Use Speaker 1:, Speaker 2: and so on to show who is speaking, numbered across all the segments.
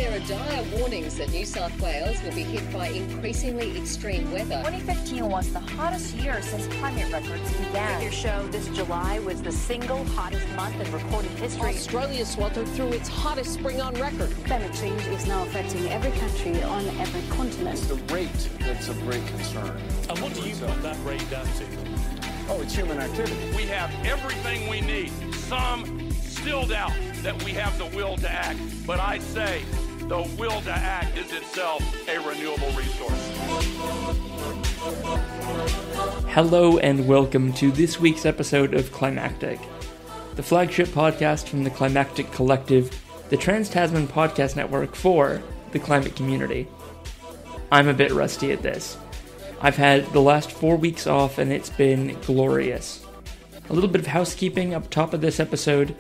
Speaker 1: There are dire warnings that New South Wales will be hit by increasingly extreme weather.
Speaker 2: 2015 was the hottest year since climate records began.
Speaker 3: Figures show this July was the single hottest month in recorded history.
Speaker 4: Australia sweltered through its hottest spring on record.
Speaker 5: Climate change is now affecting every country on every continent.
Speaker 6: It's the rate that's of great concern.
Speaker 7: And what do you put that rate down to?
Speaker 6: Oh, it's human activity.
Speaker 8: We have everything we need. Some still doubt that we have the will to act, but I say the will to act is itself a renewable resource.
Speaker 9: Hello and welcome to this week's episode of Climactic, the flagship podcast from the Climactic Collective, the Trans-Tasman podcast network for the climate community. I'm a bit rusty at this. I've had the last 4 weeks off and it's been glorious. A little bit of housekeeping up top of this episode.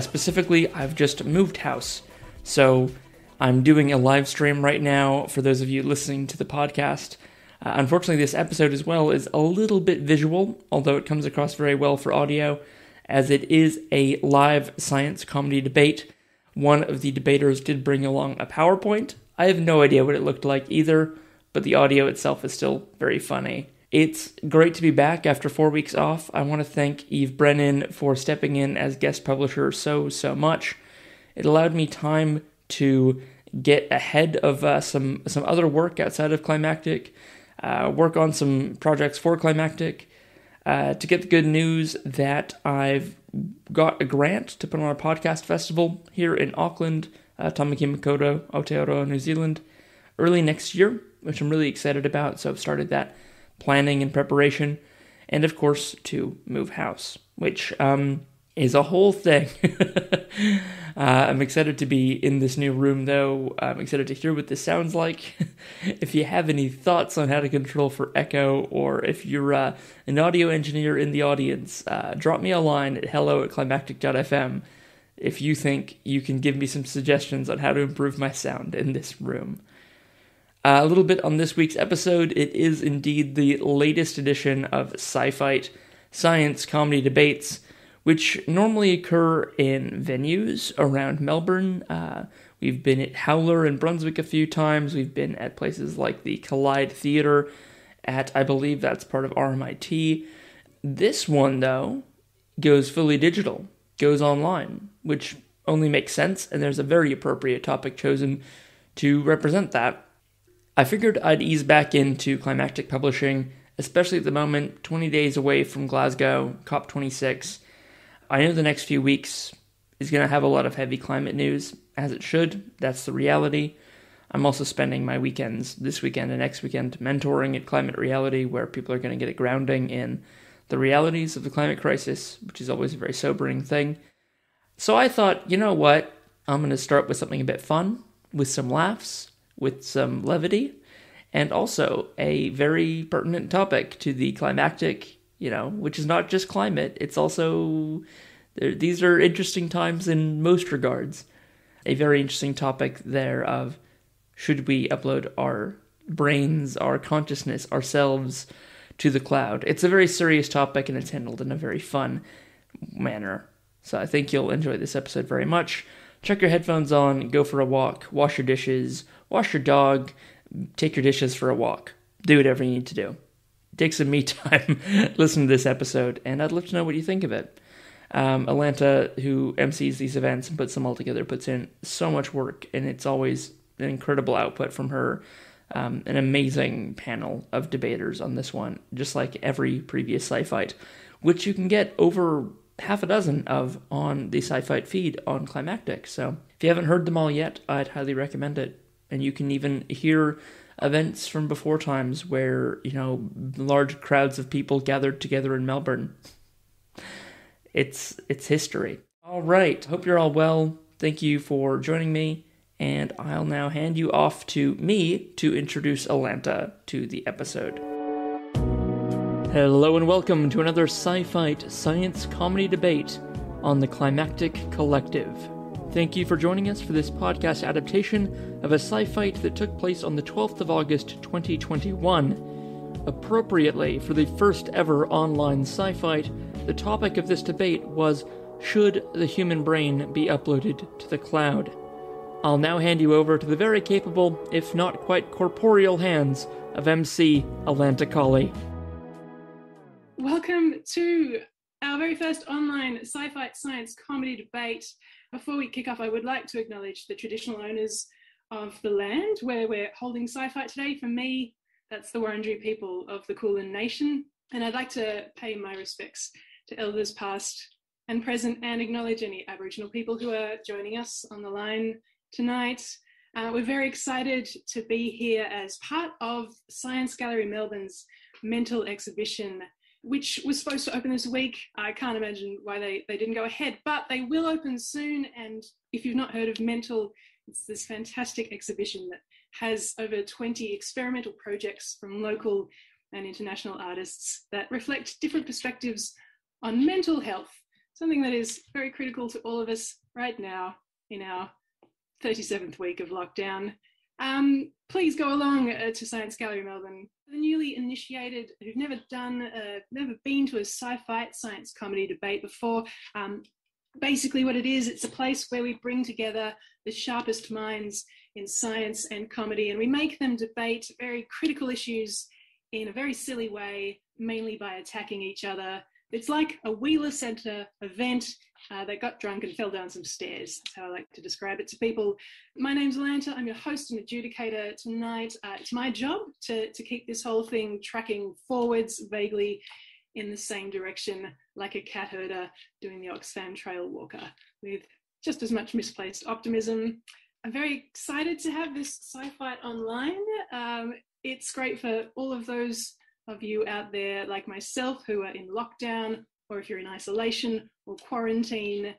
Speaker 9: Specifically, I've just moved house, so I'm doing a live stream right now for those of you listening to the podcast. Unfortunately, this episode as well is a little bit visual, although it comes across very well for audio, as it is a live science comedy debate. One of the debaters did bring along a PowerPoint. I have no idea what it looked like either, but the audio itself is still very funny. It's great to be back after 4 weeks off. I want to thank Eve Brennan for stepping in as guest publisher so much. It allowed me time to get ahead of some other work outside of Climactic, work on some projects for Climactic, to get the good news that I've got a grant to put on a podcast festival here in Auckland, Tamaki Makaurau, Aotearoa, New Zealand, early next year, which I'm really excited about, so I've started that planning and preparation, and of course to move house, which is a whole thing. I'm excited to be in this new room, though. I'm excited to hear what this sounds like. If you have any thoughts on how to control for echo, or if you're an audio engineer in the audience, drop me a line at hello@climactic.fm if you think you can give me some suggestions on how to improve my sound in this room. A little bit on this week's episode. It is indeed the latest edition of Sci Fight, science comedy debates, which normally occur in venues around Melbourne. We've been at Howler in Brunswick a few times. We've been at places like the Collide Theatre I believe that's part of RMIT. This one, though, goes fully digital, goes online, which only makes sense, and there's a very appropriate topic chosen to represent that. I figured I'd ease back into climactic publishing, especially at the moment, 20 days away from Glasgow, COP26. I know the next few weeks is going to have a lot of heavy climate news, as it should. That's the reality. I'm also spending my weekends, this weekend and next weekend, mentoring at Climate Reality, where people are going to get a grounding in the realities of the climate crisis, which is always a very sobering thing. So I thought, you know what? I'm going to start with something a bit fun, with some laughs, with some levity, and also a very pertinent topic to the climactic, which is not just climate, it's also, these are interesting times in most regards. A very interesting topic there of, should we upload our brains, our consciousness, ourselves to the cloud? It's a very serious topic, and it's handled in a very fun manner. So I think you'll enjoy this episode very much. Chuck your headphones on, go for a walk, wash your dishes, wash your dog, take your dishes for a walk. Do whatever you need to do. Take some me time, listen to this episode, and I'd love to know what you think of it. Alanta, who MCs these events and puts them all together, puts in so much work, and it's always an incredible output from her. An amazing panel of debaters on this one, just like every previous Sci Fight, which you can get over half a dozen of on the Sci Fight feed on Climactic. So if you haven't heard them all yet, I'd highly recommend it. And you can even hear events from before times where, large crowds of people gathered together in Melbourne. It's history. All right. Hope you're all well. Thank you for joining me. And I'll now hand you off to me to introduce Alanta to the episode. Hello and welcome to another Sci Fight science comedy debate on the Climactic Collective. Thank you for joining us for this podcast adaptation of a Sci Fight that took place on the 12th of August 2021. Appropriately, for the first ever online Sci Fight, the topic of this debate was, should the human brain be uploaded to the cloud? I'll now hand you over to the very capable, if not quite corporeal hands of MC Alanta Colley.
Speaker 10: Welcome to our very first online Sci Fight science comedy debate. Before we kick off, I would like to acknowledge the traditional owners of the land where we're holding Sci Fight today. For me, that's the Wurundjeri people of the Kulin Nation. And I'd like to pay my respects to elders past and present and acknowledge any Aboriginal people who are joining us on the line tonight. We're very excited to be here as part of Science Gallery Melbourne's Mental exhibition, which was supposed to open this week. I can't imagine why they didn't go ahead, but they will open soon. And if you've not heard of Mental, it's this fantastic exhibition that has over 20 experimental projects from local and international artists that reflect different perspectives on mental health, something that is very critical to all of us right now in our 37th week of lockdown. Please go along to Science Gallery Melbourne. The newly initiated who've never been to a Sci Fight science comedy debate before, basically what it is, it's a place where we bring together the sharpest minds in science and comedy, and we make them debate very critical issues in a very silly way, mainly by attacking each other. It's like a Wheeler Centre event that got drunk and fell down some stairs. That's how I like to describe it to people. My name's Alanta. I'm your host and adjudicator tonight. It's my job to keep this whole thing tracking forwards vaguely in the same direction, like a cat herder doing the Oxfam Trail Walker, with just as much misplaced optimism. I'm very excited to have this Sci Fight online. It's great for all of those of you out there like myself who are in lockdown, or if you're in isolation or quarantine,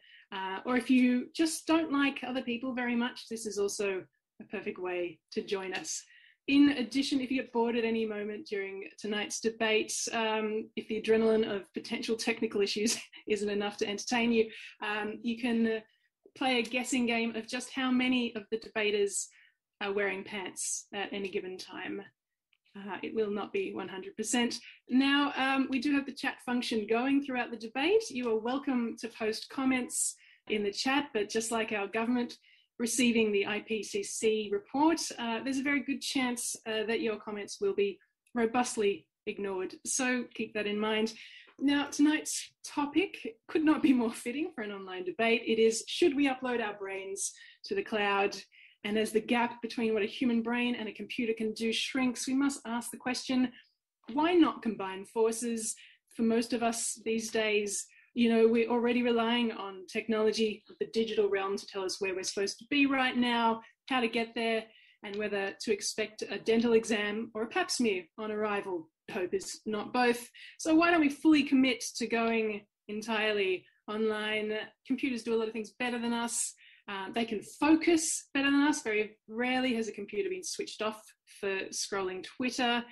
Speaker 10: or if you just don't like other people very much, this is also a perfect way to join us. In addition, if you get bored at any moment during tonight's debate, if the adrenaline of potential technical issues isn't enough to entertain you, you can play a guessing game of just how many of the debaters are wearing pants at any given time. It will not be 100%. Now, we do have the chat function going throughout the debate. You are welcome to post comments in the chat, but just like our government receiving the IPCC report, there's a very good chance that your comments will be robustly ignored. So keep that in mind. Now, tonight's topic could not be more fitting for an online debate. It is, should we upload our brains to the cloud? And as the gap between what a human brain and a computer can do shrinks, we must ask the question, why not combine forces? For most of us these days, we're already relying on technology, the digital realm, to tell us where we're supposed to be right now, how to get there, and whether to expect a dental exam or a pap smear on arrival. Hope is not both. So why don't we fully commit to going entirely online? Computers do a lot of things better than us. They can focus better than us. Very rarely has a computer been switched off for scrolling Twitter.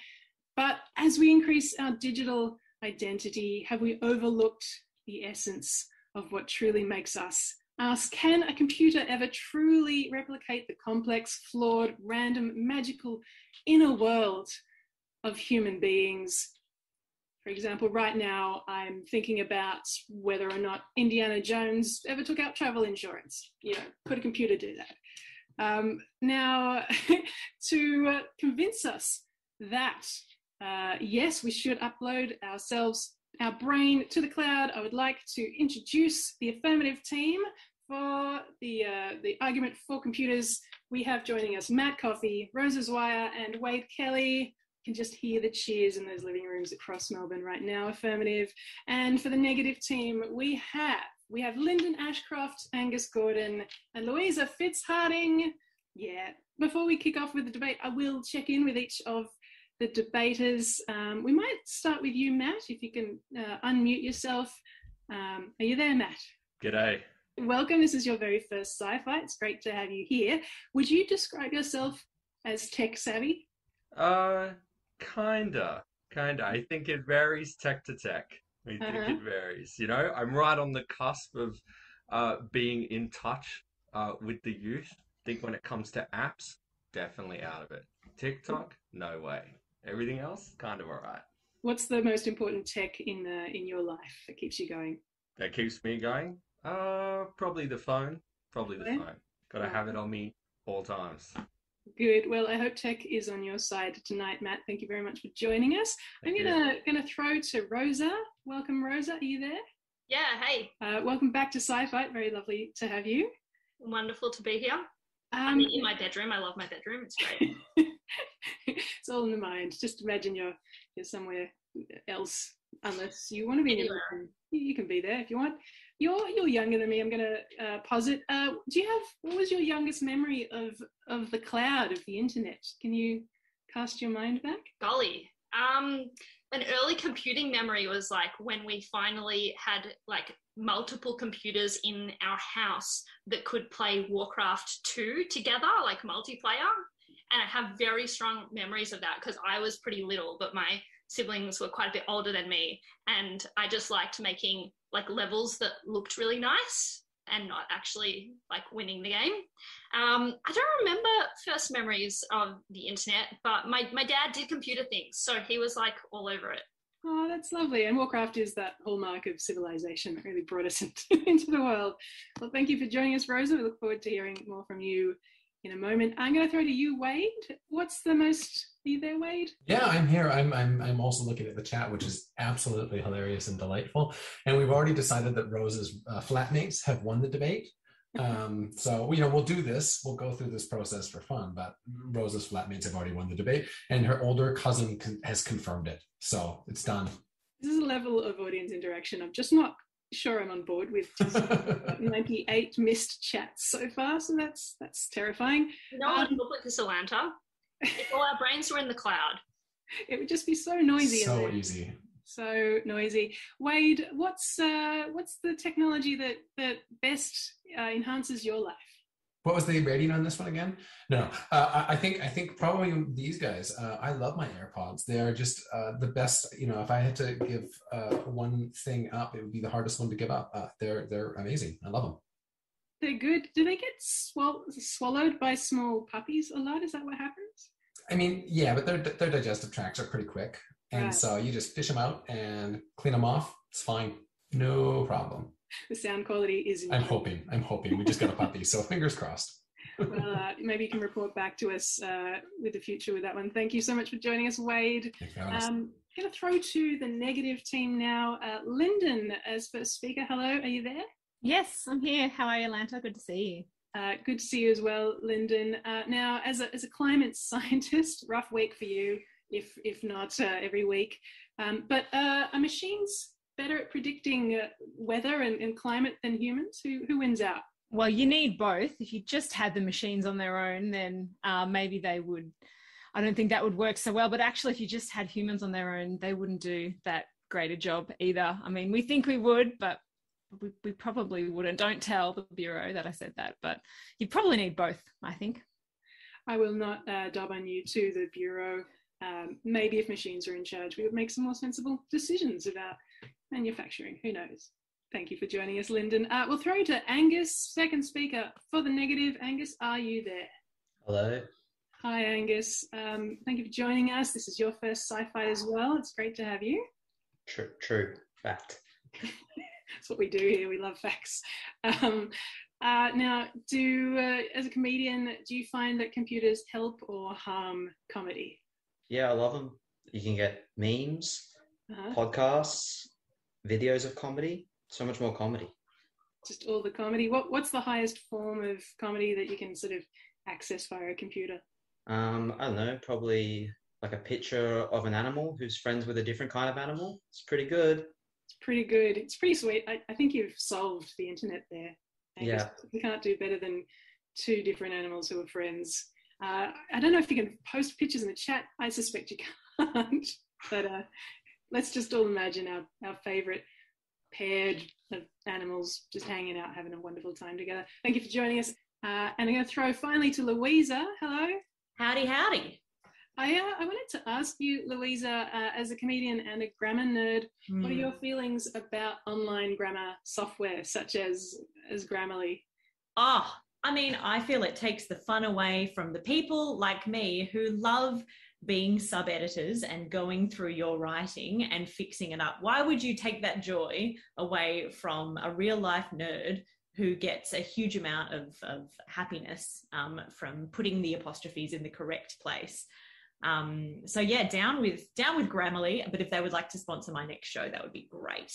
Speaker 10: But as we increase our digital identity, have we overlooked the essence of what truly makes us us? Can a computer ever truly replicate the complex, flawed, random, magical inner world of human beings? For example, right now, I'm thinking about whether or not Indiana Jones ever took out travel insurance. Could a computer do that? Now, to convince us that, yes, we should upload our brain to the cloud, I would like to introduce the affirmative team for the argument for computers. We have joining us Matt Coffey, Rosa Zwire, and Wade Kelly. Can just hear the cheers in those living rooms across Melbourne right now. Affirmative. And for the negative team, we have Lyndon Ashcroft, Angus Gordon, and Louisa Fitzharding. Yeah. Before we kick off with the debate, I will check in with each of the debaters. We might start with you, Matt, if you can unmute yourself. Are you there, Matt?
Speaker 7: G'day.
Speaker 10: Welcome. This is your very first Sci Fight. It's great to have you here. Would you describe yourself as tech savvy?
Speaker 11: Kinda. I think it varies tech to tech. I think it varies. I'm right on the cusp of being in touch with the youth. I think when it comes to apps, definitely out of it. TikTok, no way. Everything else, kind of all right.
Speaker 10: What's the most important tech in your life that keeps you going?
Speaker 11: That keeps me going? Probably the phone. Got to have it on me all times.
Speaker 10: Good. Well, I hope tech is on your side tonight, Matt. Thank you very much for joining us. I'm gonna throw to Rosa. Welcome, Rosa. Are you there?
Speaker 12: Yeah. Hey.
Speaker 10: Welcome back to Sci Fight. Very lovely to have you.
Speaker 12: Wonderful to be here. I'm in my bedroom. I love my bedroom. It's great.
Speaker 10: It's all in the mind. Just imagine you're somewhere else, unless you want to be in your bedroom. You can be there if you want. You're younger than me. I'm going to posit. What was your youngest memory of the cloud, of the internet? Can you cast your mind back?
Speaker 12: Golly. An early computing memory was like when we finally had like multiple computers in our house that could play Warcraft 2 together, like multiplayer. And I have very strong memories of that because I was pretty little, but my siblings were quite a bit older than me. And I just liked making like levels that looked really nice and not actually like winning the game. I don't remember first memories of the internet, but my dad did computer things, so he was like all over it.
Speaker 10: Oh, that's lovely. And Warcraft is that hallmark of civilization that really brought us into the world. Well, thank you for joining us, Rosa. We look forward to hearing more from you in a moment. I'm going to throw to you, Wade. Are you there, Wade?
Speaker 13: Yeah, I'm here. I'm also looking at the chat, which is absolutely hilarious and delightful. And we've already decided that Rosa's flatmates have won the debate. So we'll do this. We'll go through this process for fun. But Rosa's flatmates have already won the debate, and her older cousin has confirmed it. So it's done.
Speaker 10: This is a level of audience interaction I'm just not sure I'm on board with. 98 missed chats so far, so that's terrifying.
Speaker 12: Public is Atlanta. If all our brains were in the cloud,
Speaker 10: it would just be so noisy.
Speaker 13: So easy.
Speaker 10: So noisy. Wade, what's the technology that best enhances your life?
Speaker 13: What was the rating on this one again? No, I think probably these guys. I love my AirPods. They are just the best. If I had to give one thing up, it would be the hardest one to give up. They're amazing. I love them.
Speaker 10: They're good. Do they get swallowed by small puppies a lot? Is that what happens?
Speaker 13: I mean, yeah, but their digestive tracts are pretty quick. And so you just fish them out and clean them off. It's fine. No problem.
Speaker 10: The sound quality is...
Speaker 13: I'm hoping. We just got a puppy, so fingers crossed.
Speaker 10: Well, maybe you can report back to us with the future with that one. Thank you so much for joining us, Wade. I'm going to throw to the negative team now. Lyndon as first speaker. Hello, are you there?
Speaker 14: Yes, I'm here. How are you, Atlanta? Good to see you.
Speaker 10: Good to see you as well, Lyndon. Now, as a climate scientist, rough week for you, if not every week. But are machines better at predicting weather and climate than humans? Who wins out?
Speaker 14: Well, you need both. If you just had the machines on their own, then maybe they would. I don't think that would work so well. But actually, if you just had humans on their own, they wouldn't do that great a job either. I mean, we think we would, but we probably wouldn't. Don't tell the Bureau that I said that, but you probably need both, I think.
Speaker 10: I will not dob on you to the Bureau. Maybe if machines were in charge, we would make some more sensible decisions about manufacturing. Who knows? Thank you for joining us, Lyndon. We'll throw to Angus, second speaker for the negative. Angus, are you there?
Speaker 15: Hello.
Speaker 10: Hi, Angus. Thank you for joining us. This is your first Sci-Fi as well. It's great to have you.
Speaker 15: True. Fact.
Speaker 10: That's what we do here. We love facts. Now, as a comedian, do you find that computers help or harm comedy?
Speaker 15: Yeah, I love them. You can get memes, podcasts, videos of comedy, so much more comedy.
Speaker 10: Just all the comedy. What's the highest form of comedy that you can sort of access via a computer?
Speaker 15: I don't know, probably like a picture of an animal who's friends with a different kind of animal. It's pretty good.
Speaker 10: Pretty good. It's pretty sweet. I think you've solved the internet there.
Speaker 15: Yeah.
Speaker 10: You can't do better than two different animals who are friends. I don't know if you can post pictures in the chat. I suspect you can't. But let's just all imagine our favourite paired of animals just hanging out, having a wonderful time together. Thank you for joining us. And I'm going to throw finally to Louisa. Hello.
Speaker 16: Howdy.
Speaker 10: I wanted to ask you, Louisa, as a comedian and a grammar nerd, what are your feelings about online grammar software such as Grammarly?
Speaker 16: I feel it takes the fun away from the people like me who love being sub-editors and going through your writing and fixing it up. Why would you take that joy away from a real-life nerd who gets a huge amount of happiness from putting the apostrophes in the correct place. So yeah, down with Grammarly, but if they would like to sponsor my next show, that would be great.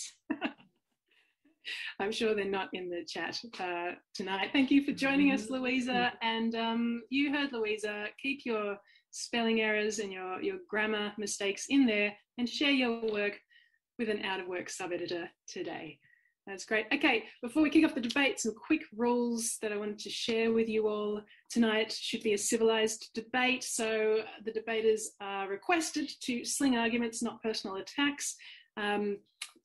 Speaker 10: I'm sure they're not in the chat tonight. Thank you for joining us, Louisa. And you heard Louisa. Keep your spelling errors and your grammar mistakes in there and share your work with an out-of-work sub-editor today. That's great. Okay, before we kick off the debate, some quick rules that I wanted to share with you all. Tonight should be a civilized debate, so the debaters are requested to sling arguments, not personal attacks.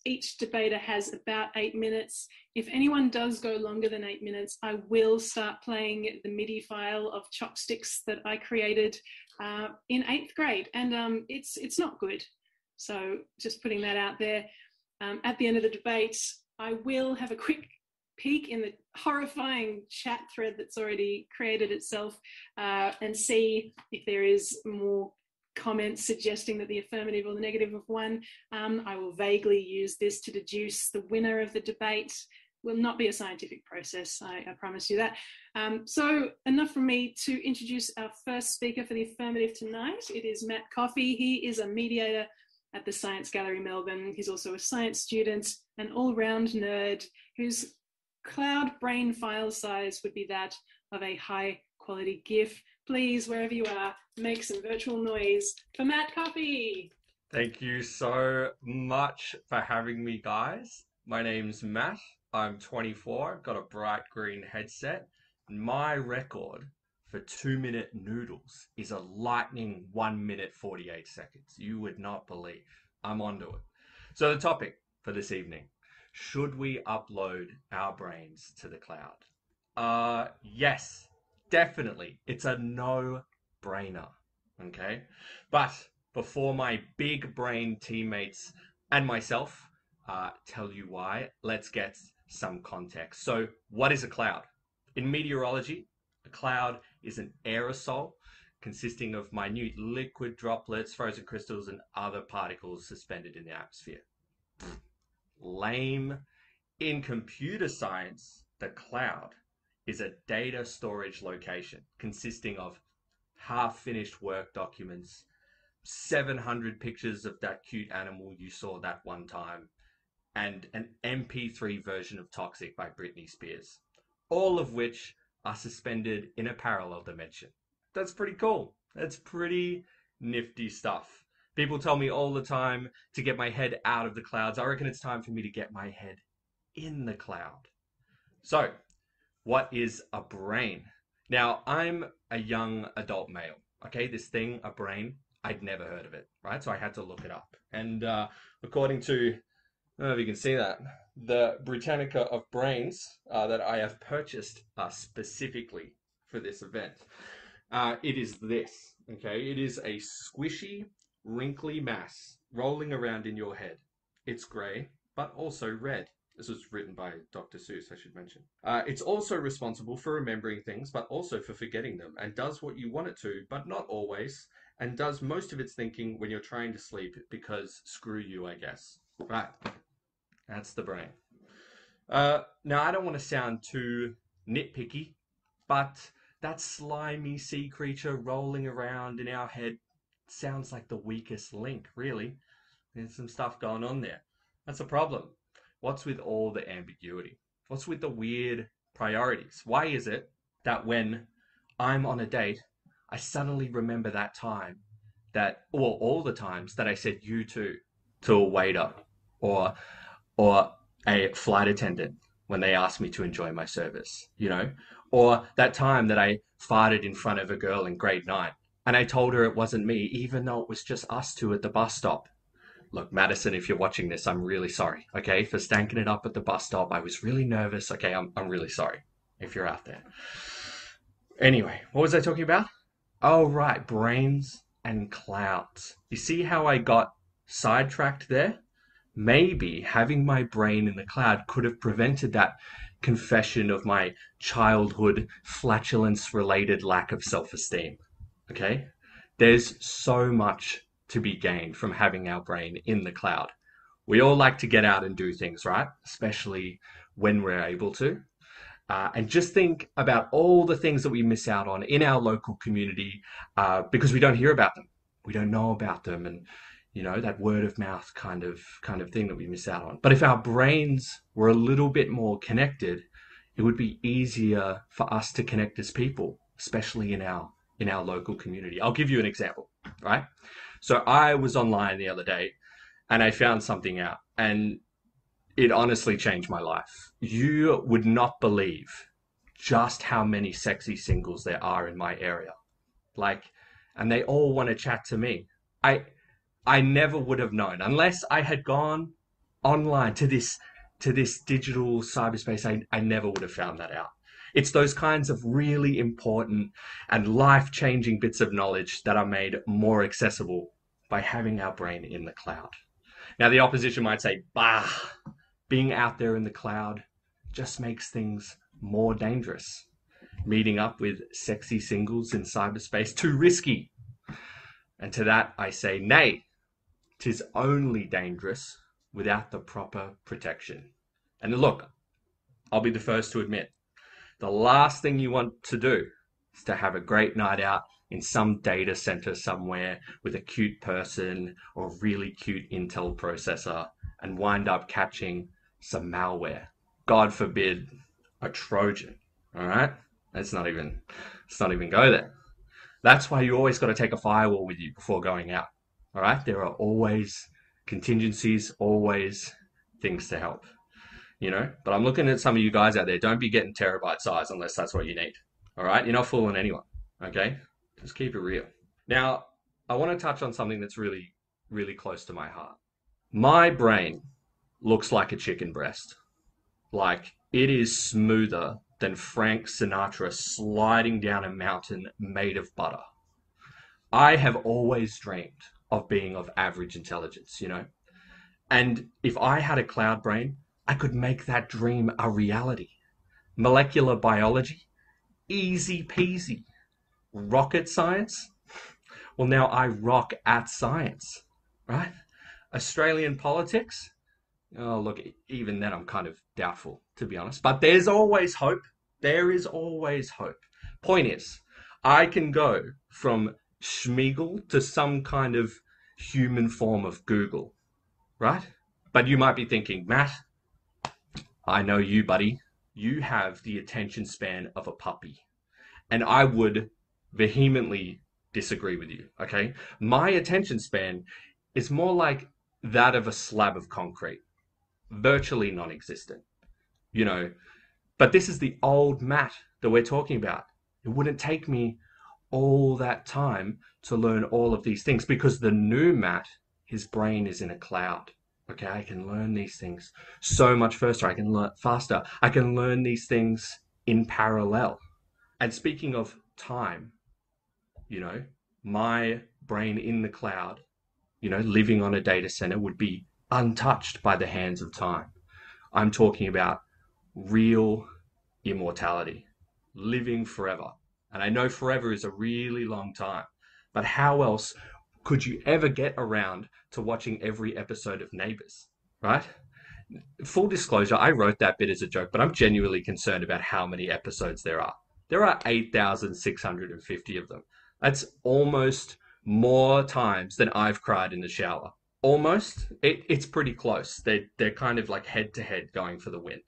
Speaker 10: Each debater has about 8 minutes. If anyone does go longer than 8 minutes, I will start playing the MIDI file of chopsticks that I created in 8th grade, and it's not good. So just putting that out there. At the end of the debate, I will have a quick peek in the horrifying chat thread that's already created itself and see if there is more comments suggesting that the affirmative or the negative of one. I will vaguely use this to deduce the winner of the debate. Will not be a scientific process, I promise you that. So enough from me to introduce our first speaker for the affirmative tonight. It is Matt Coffey. He is a mediator at the Science Gallery Melbourne. He's also a science student, an all-round nerd whose cloud brain file size would be that of a high quality GIF. Please, wherever you are, make some virtual noise for Matt Coffey.
Speaker 11: Thank you so much for having me, guys. My name's Matt. I'm 24, got a bright green headset. My record for 2-minute noodles is a lightning 1 minute 48 seconds. You would not believe. I'm onto it. So the topic for this evening, should we upload our brains to the cloud? Yes, definitely. It's a no-brainer, okay? But before my big brain teammates and myself tell you why, let's get some context. So what is a cloud? In meteorology, a cloud is an aerosol consisting of minute liquid droplets, frozen crystals, and other particles suspended in the atmosphere. Lame. In computer science, the cloud is a data storage location consisting of half-finished work documents, 700 pictures of that cute animal you saw that one time, and an MP3 version of Toxic by Britney Spears, all of which are suspended in a parallel dimension. That's pretty cool. That's pretty nifty stuff. People tell me all the time to get my head out of the clouds. I reckon it's time for me to get my head in the cloud. So, what is a brain? Now, I'm a young adult male. Okay, this thing, a brain, I'd never heard of it, right? So I had to look it up. And according to, I don't know if you can see that, the Britannica of Brains that I have purchased specifically for this event, it is this, okay? It is a squishy, wrinkly mass rolling around in your head. It's grey, but also red. This was written by Dr. Seuss, I should mention. It's also responsible for remembering things, but also for forgetting them, and does what you want it to, but not always, and does most of its thinking when you're trying to sleep, because screw you, I guess. Right. That's the brain. Now, I don't want to sound too nitpicky, but that slimy sea creature rolling around in our head sounds like the weakest link, really. There's some stuff going on there. That's a problem. What's with all the ambiguity? What's with the weird priorities? Why is it that when I'm on a date, I suddenly remember that time that, or all the times that I said you to a waiter or a flight attendant when they asked me to enjoy my service, you know? Or that time that I farted in front of a girl in grade 9 and I told her it wasn't me, even though it was just us two at the bus stop. Look, Madison, if you're watching this, I'm really sorry, okay, for stanking it up at the bus stop. I was really nervous, okay? I'm really sorry if you're out there. Anyway, what was I talking about? Oh, right, brains and clouds. You see how I got sidetracked there? Maybe having my brain in the cloud could have prevented that confession of my childhood flatulence-related lack of self-esteem, okay? There's so much to be gained from having our brain in the cloud. We all like to get out and do things, right? Especially when we're able to. and just think about all the things that we miss out on in our local community because we don't hear about them. We don't know about them. And, you know, that word of mouth kind of thing that we miss out on. But if our brains were a little bit more connected, it would be easier for us to connect as people, especially in our local community. I'll give you an example, right? So I was online the other day and I found something out, and it honestly changed my life. You would not believe just how many sexy singles there are in my area. And they all want to chat to me. I never would have known unless I had gone online to this digital cyberspace. I never would have found that out. It's those kinds of really important and life-changing bits of knowledge that are made more accessible by having our brain in the cloud. Now, the opposition might say, bah, being out there in the cloud just makes things more dangerous. Meeting up with sexy singles in cyberspace, too risky. And to that I say, nay, 'tis only dangerous without the proper protection. And look, I'll be the first to admit, the last thing you want to do is to have a great night out in some data center somewhere with a cute person or a really cute Intel processor and wind up catching some malware. God forbid, a Trojan, all right? Let's not even go there. That's why you always got to take a firewall with you before going out, all right? There are always contingencies, always things to help, you know? But I'm looking at some of you guys out there. Don't be getting terabyte size unless that's what you need, all right? You're not fooling anyone, okay? Just keep it real. Now, I want to touch on something that's really, really close to my heart. My brain looks like a chicken breast. Like, it is smoother than Frank Sinatra sliding down a mountain made of butter. I have always dreamed of being of average intelligence, you know? And if I had a cloud brain, I could make that dream a reality. Molecular biology, easy peasy. Rocket science? Well, now I rock at science, right? Australian politics? Oh, look, even then I'm kind of doubtful, to be honest. But there's always hope. There is always hope. Point is, I can go from Schmeagol to some kind of human form of Google, right? But you might be thinking, Matt, I know you, buddy. You have the attention span of a puppy. And I would vehemently disagree with you, okay? My attention span is more like that of a slab of concrete, virtually non-existent, you know. But this is the old Matt that we're talking about. It wouldn't take me all that time to learn all of these things because the new Matt, his brain is in a cloud, okay? I can learn these things so much faster. I can learn faster. I can learn these things in parallel. And speaking of time, you know, my brain in the cloud, you know, living on a data center would be untouched by the hands of time. I'm talking about real immortality, living forever. And I know forever is a really long time, but how else could you ever get around to watching every episode of Neighbours, right? Full disclosure, I wrote that bit as a joke, but I'm genuinely concerned about how many episodes there are. There are 8,650 of them. That's almost more times than I've cried in the shower. Almost. It's pretty close. They're kind of like head to head going for the win.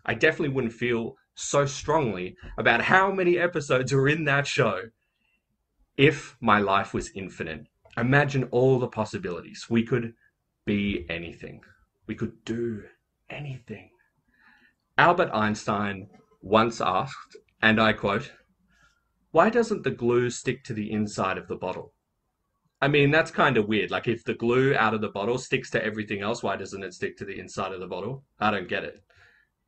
Speaker 11: I definitely wouldn't feel so strongly about how many episodes are in that show if my life was infinite. Imagine all the possibilities. We could be anything. We could do anything. Albert Einstein once asked, and I quote, "Why doesn't the glue stick to the inside of the bottle?" I mean, that's kind of weird. Like, if the glue out of the bottle sticks to everything else, why doesn't it stick to the inside of the bottle? I don't get it.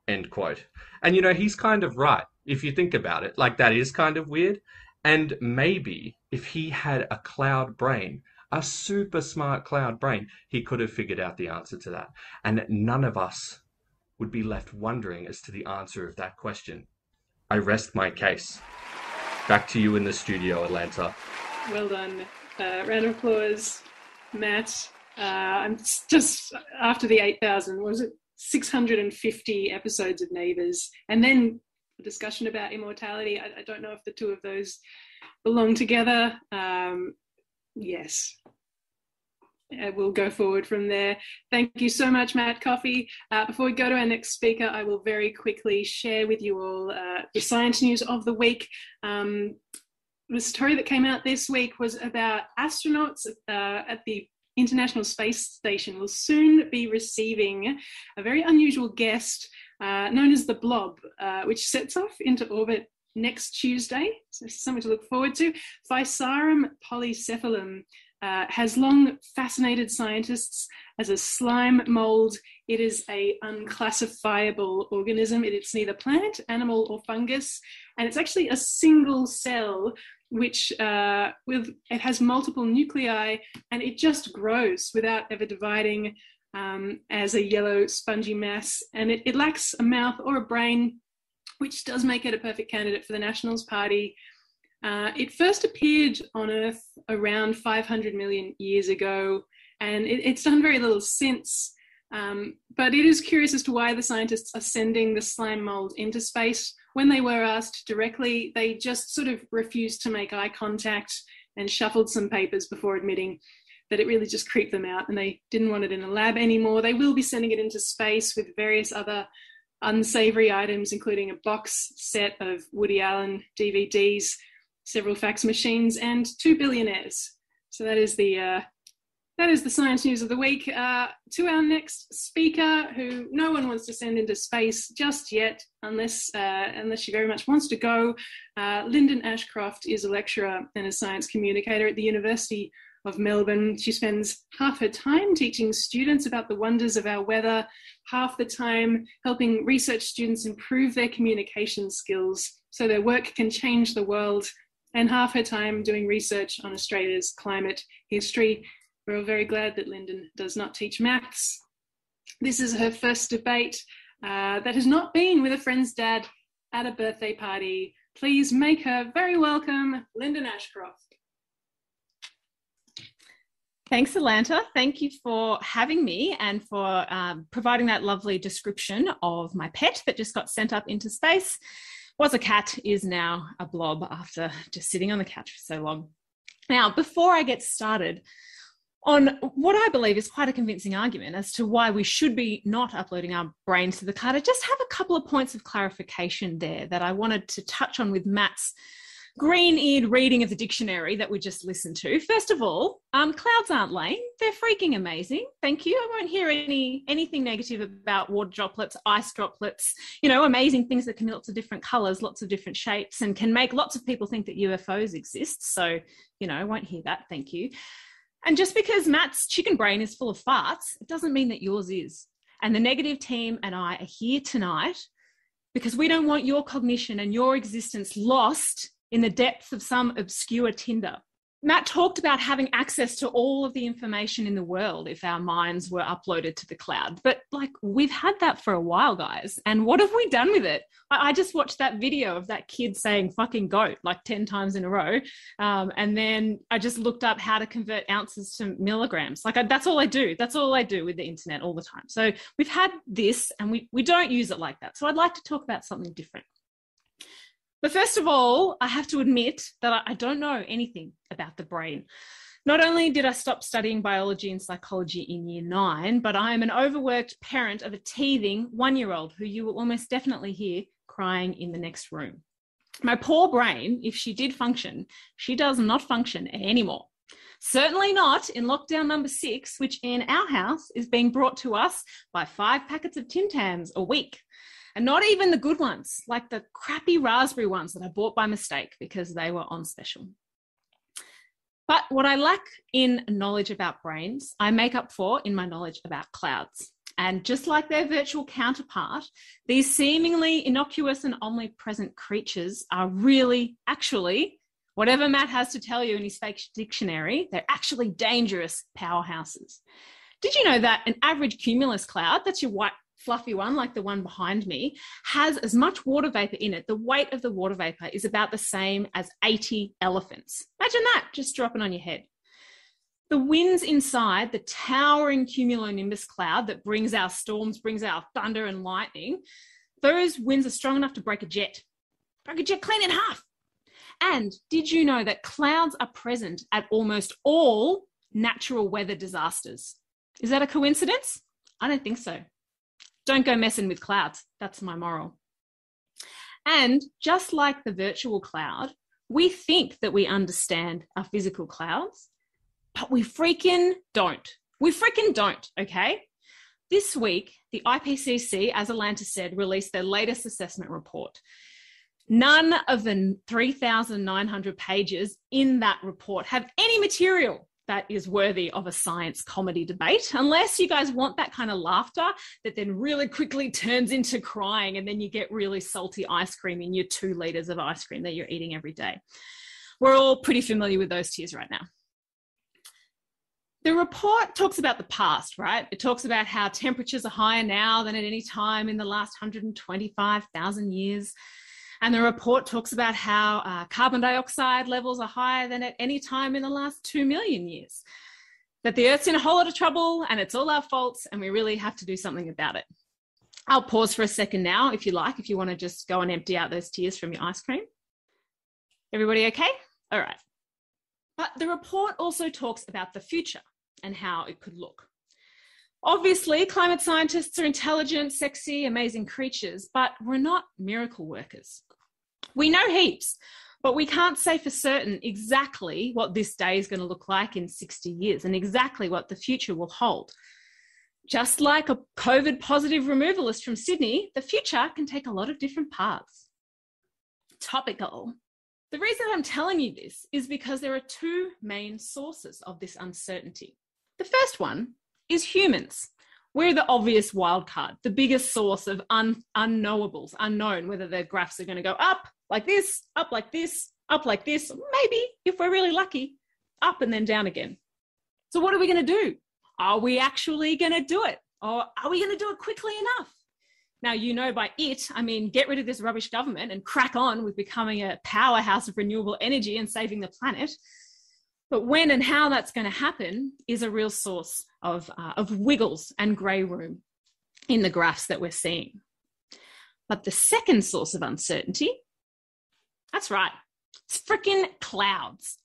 Speaker 11: End quote. And, you know, he's kind of right. If you think about it, like, that is kind of weird. And maybe if he had a cloud brain, a super smart cloud brain, he could have figured out the answer to that. And none of us would be left wondering as to the answer of that question. I rest my case. Back to you in the studio, Atlanta.
Speaker 10: Well done. Round of applause, Matt. I'm just after the 8,000, what was it? 650 episodes of Neighbours, and then discussion about immortality. I don't know if the two of those belong together. Yes. We'll go forward from there. Thank you so much, Matt Coffey. Before we go to our next speaker, I will very quickly share with you all the science news of the week. The story that came out this week was about astronauts at the International Space Station will soon be receiving a very unusual guest known as the Blob, which sets off into orbit next Tuesday. So something to look forward to. Physarum polycephalum has long fascinated scientists as a slime mold. It is an unclassifiable organism. It's neither plant, animal, or fungus, and it's actually a single cell which it has multiple nuclei, and it just grows without ever dividing as a yellow spongy mass. And it lacks a mouth or a brain, which does make it a perfect candidate for the Nationals Party. It first appeared on Earth around 500 million years ago, and it's done very little since. But it is curious as to why the scientists are sending the slime mold into space. When they were asked directly, they just sort of refused to make eye contact and shuffled some papers before admitting that it really just creeped them out and they didn't want it in a lab anymore. They will be sending it into space with various other unsavory items, including a box set of Woody Allen DVDs, several fax machines, and 2 billionaires. So that is the science news of the week. To our next speaker, who no one wants to send into space just yet, unless she very much wants to go. Lyndon Ashcroft is a lecturer and a science communicator at the University of Melbourne. She spends half her time teaching students about the wonders of our weather, half the time helping research students improve their communication skills so their work can change the world, and half her time doing research on Australia's climate history. We're all very glad that Lyndon does not teach maths. This is her first debate that has not been with a friend's dad at a birthday party. Please make her very welcome, Lyndon Ashcroft.
Speaker 14: Thanks, Atlanta. Thank you for having me and for providing that lovely description of my pet that just got sent up into space. Was a cat, is now a blob after just sitting on the couch for so long. Now, before I get started on what I believe is quite a convincing argument as to why we should be not uploading our brains to the cloud, I just have a couple of points of clarification there that I wanted to touch on with Matt's green-eared reading of the dictionary that we just listened to. First of all, clouds aren't lame. They're freaking amazing. Thank you. I won't hear anything negative about water droplets, ice droplets, amazing things that can be lots of different colours, lots of different shapes, and can make lots of people think that UFOs exist. So, I won't hear that. Thank you. And just because Matt's chicken brain is full of farts, it doesn't mean that yours is. And the negative team and I are here tonight because we don't want your cognition and your existence lost in the depths of some obscure Tinder. Matt talked about having access to all of the information in the world if our minds were uploaded to the cloud. But we've had that for a while, guys. And what have we done with it? I just watched that video of that kid saying fucking goat 10 times in a row. And then I just looked up how to convert ounces to milligrams. That's all I do. That's all I do with the internet all the time. So we've had this and we don't use it like that. So I'd like to talk about something different. But first of all, I have to admit that I don't know anything about the brain. Not only did I stop studying biology and psychology in year 9, but I am an overworked parent of a teething 1-year-old who you will almost definitely hear crying in the next room. My poor brain, if she did function, she does not function anymore. Certainly not in lockdown number 6, which in our house is being brought to us by 5 packets of Tim Tams a week. And not even the good ones, like the crappy raspberry ones that I bought by mistake because they were on special. But what I lack in knowledge about brains, I make up for in my knowledge about clouds. And just like their virtual counterpart, these seemingly innocuous and omnipresent creatures are really, actually, whatever Matt has to tell you in his fake dictionary, they're actually dangerous powerhouses. Did you know that an average cumulus cloud, that's your white fluffy one like the one behind me, has as much water vapor in it? The weight of the water vapor is about the same as 80 elephants. Imagine that just dropping on your head. The winds inside the towering cumulonimbus cloud that brings our storms, brings our thunder and lightning, those winds are strong enough to break a jet. Broke a jet clean in half. And did you know that clouds are present at almost all natural weather disasters? Is that a coincidence? I don't think so. Don't go messing with clouds. That's my moral. And just like the virtual cloud, we think that we understand our physical clouds, but we freaking don't. We freaking don't, okay? This week, the IPCC, as Alanta said, released their latest assessment report. None of the 3,900 pages in that report have any material that is worthy of a science comedy debate, unless you guys want that kind of laughter that then really quickly turns into crying and then you get really salty ice cream in your 2 liters of ice cream that you're eating every day. We're all pretty familiar with those tears right now. The report talks about the past, right? It talks about how temperatures are higher now than at any time in the last 125,000 years. And the report talks about how carbon dioxide levels are higher than at any time in the last 2 million years. That the Earth's in a whole lot of trouble and it's all our faults and we really have to do something about it. I'll pause for a second now, if you like, if you want to just go and empty out those tears from your ice cream. Everybody okay? All right. But the report also talks about the future and how it could look. Obviously, climate scientists are intelligent, sexy, amazing creatures, but we're not miracle workers. We know heaps, but we can't say for certain exactly what this day is going to look like in 60 years and exactly what the future will hold. Just like a COVID positive removalist from Sydney, the future can take a lot of different paths. Topical. The reason I'm telling you this is because there are 2 main sources of this uncertainty. The first one is humans. We're the obvious wild card, the biggest source of unknowables, unknown, whether the graphs are going to go up like this, up like this, up like this, maybe, if we're really lucky, up and then down again. So what are we going to do? Are we actually going to do it? Or are we going to do it quickly enough? Now, you know by it, I mean, get rid of this rubbish government and crack on with becoming a powerhouse of renewable energy and saving the planet. But when and how that's going to happen is a real source of wiggles and grey room in the graphs that we're seeing. But the second source of uncertainty, that's right, it's freaking clouds.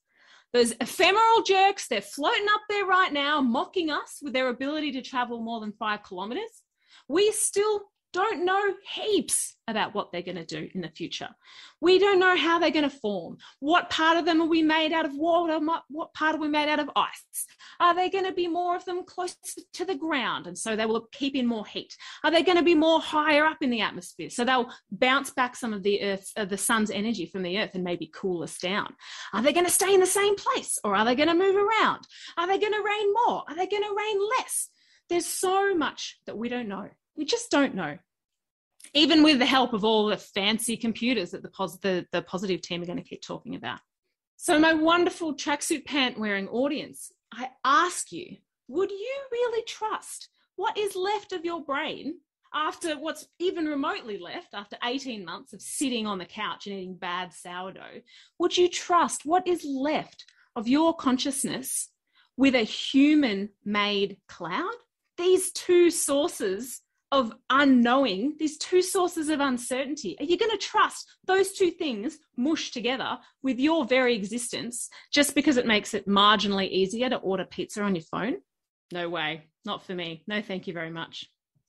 Speaker 14: Those ephemeral jerks, they're floating up there right now, mocking us with their ability to travel more than 5 kilometres. We still don't know heaps about what they're going to do in the future. We don't know how they're going to form. What part of them are we made out of water? What part are we made out of ice? Are there going to be more of them close to the ground and so they will keep in more heat? Are they going to be more higher up in the atmosphere so they'll bounce back some of the sun's energy from the earth and maybe cool us down? Are they going to stay in the same place or are they going to move around? Are they going to rain more? Are they going to rain less? There's so much that we don't know. We just don't know. Even with the help of all the fancy computers that the positive team are going to keep talking about. So my wonderful tracksuit pant wearing audience, I ask you, would you really trust what is left of your brain after what's even remotely left after 18 months of sitting on the couch and eating bad sourdough? Would you trust what is left of your consciousness with a human-made cloud? These 2 sources of unknowing, these 2 sources of uncertainty, are you going to trust those 2 things mushed together with your very existence just because it makes it marginally easier to order pizza on your phone? No way. Not for me. No, thank you very much.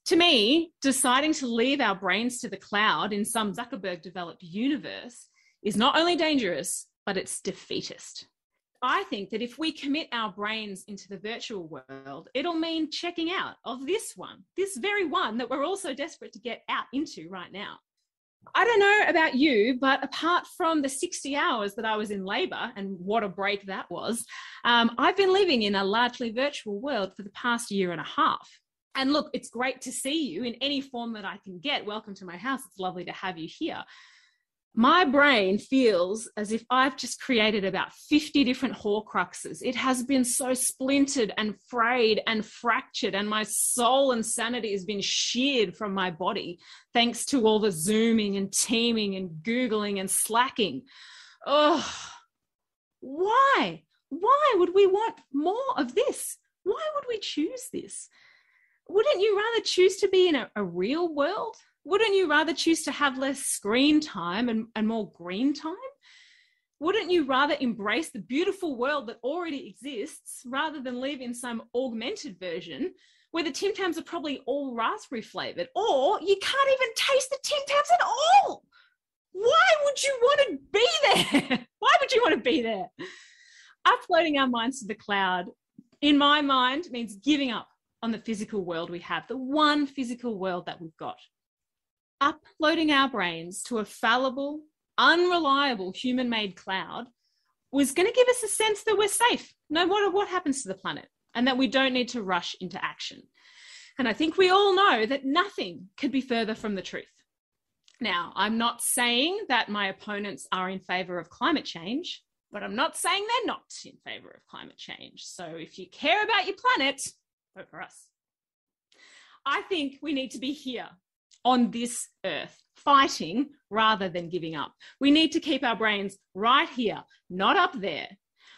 Speaker 14: To me, deciding to leave our brains to the cloud in some Zuckerberg-developed universe is not only dangerous, but it's defeatist. I think that if we commit our brains into the virtual world, it'll mean checking out of this very one that we're all so desperate to get out into right now. I don't know about you, but apart from the 60 hours that I was in labour, and what a break that was, I've been living in a largely virtual world for the past 1.5 years. And look, it's great to see you in any form that I can get. Welcome to my house. It's lovely to have you here. My brain feels as if I've just created about 50 different Horcruxes. It has been so splintered and frayed and fractured, and my soul and sanity has been sheared from my body thanks to all the Zooming and Teaming and Googling and Slacking. Oh, why? Why would we want more of this? Why would we choose this? Wouldn't you rather choose to be in a real world Wouldn't you rather choose to have less screen time and more green time? Wouldn't you rather embrace the beautiful world that already exists rather than live in some augmented version where the Tim Tams are probably all raspberry flavored, or you can't even taste the Tim Tams at all? Why would you want to be there? Why would you want to be there? Uploading our minds to the cloud, in my mind, means giving up on the physical world we have, the one physical world that we've got. Uploading our brains to a fallible, unreliable human-made cloud was going to give us a sense that we're safe, no matter what happens to the planet, and that we don't need to rush into action. And I think we all know that nothing could be further from the truth. Now, I'm not saying that my opponents are in favour of climate change, but I'm not saying they're not in favour of climate change. So if you care about your planet, vote for us. I think we need to be here on this earth, fighting rather than giving up. We need to keep our brains right here, not up there.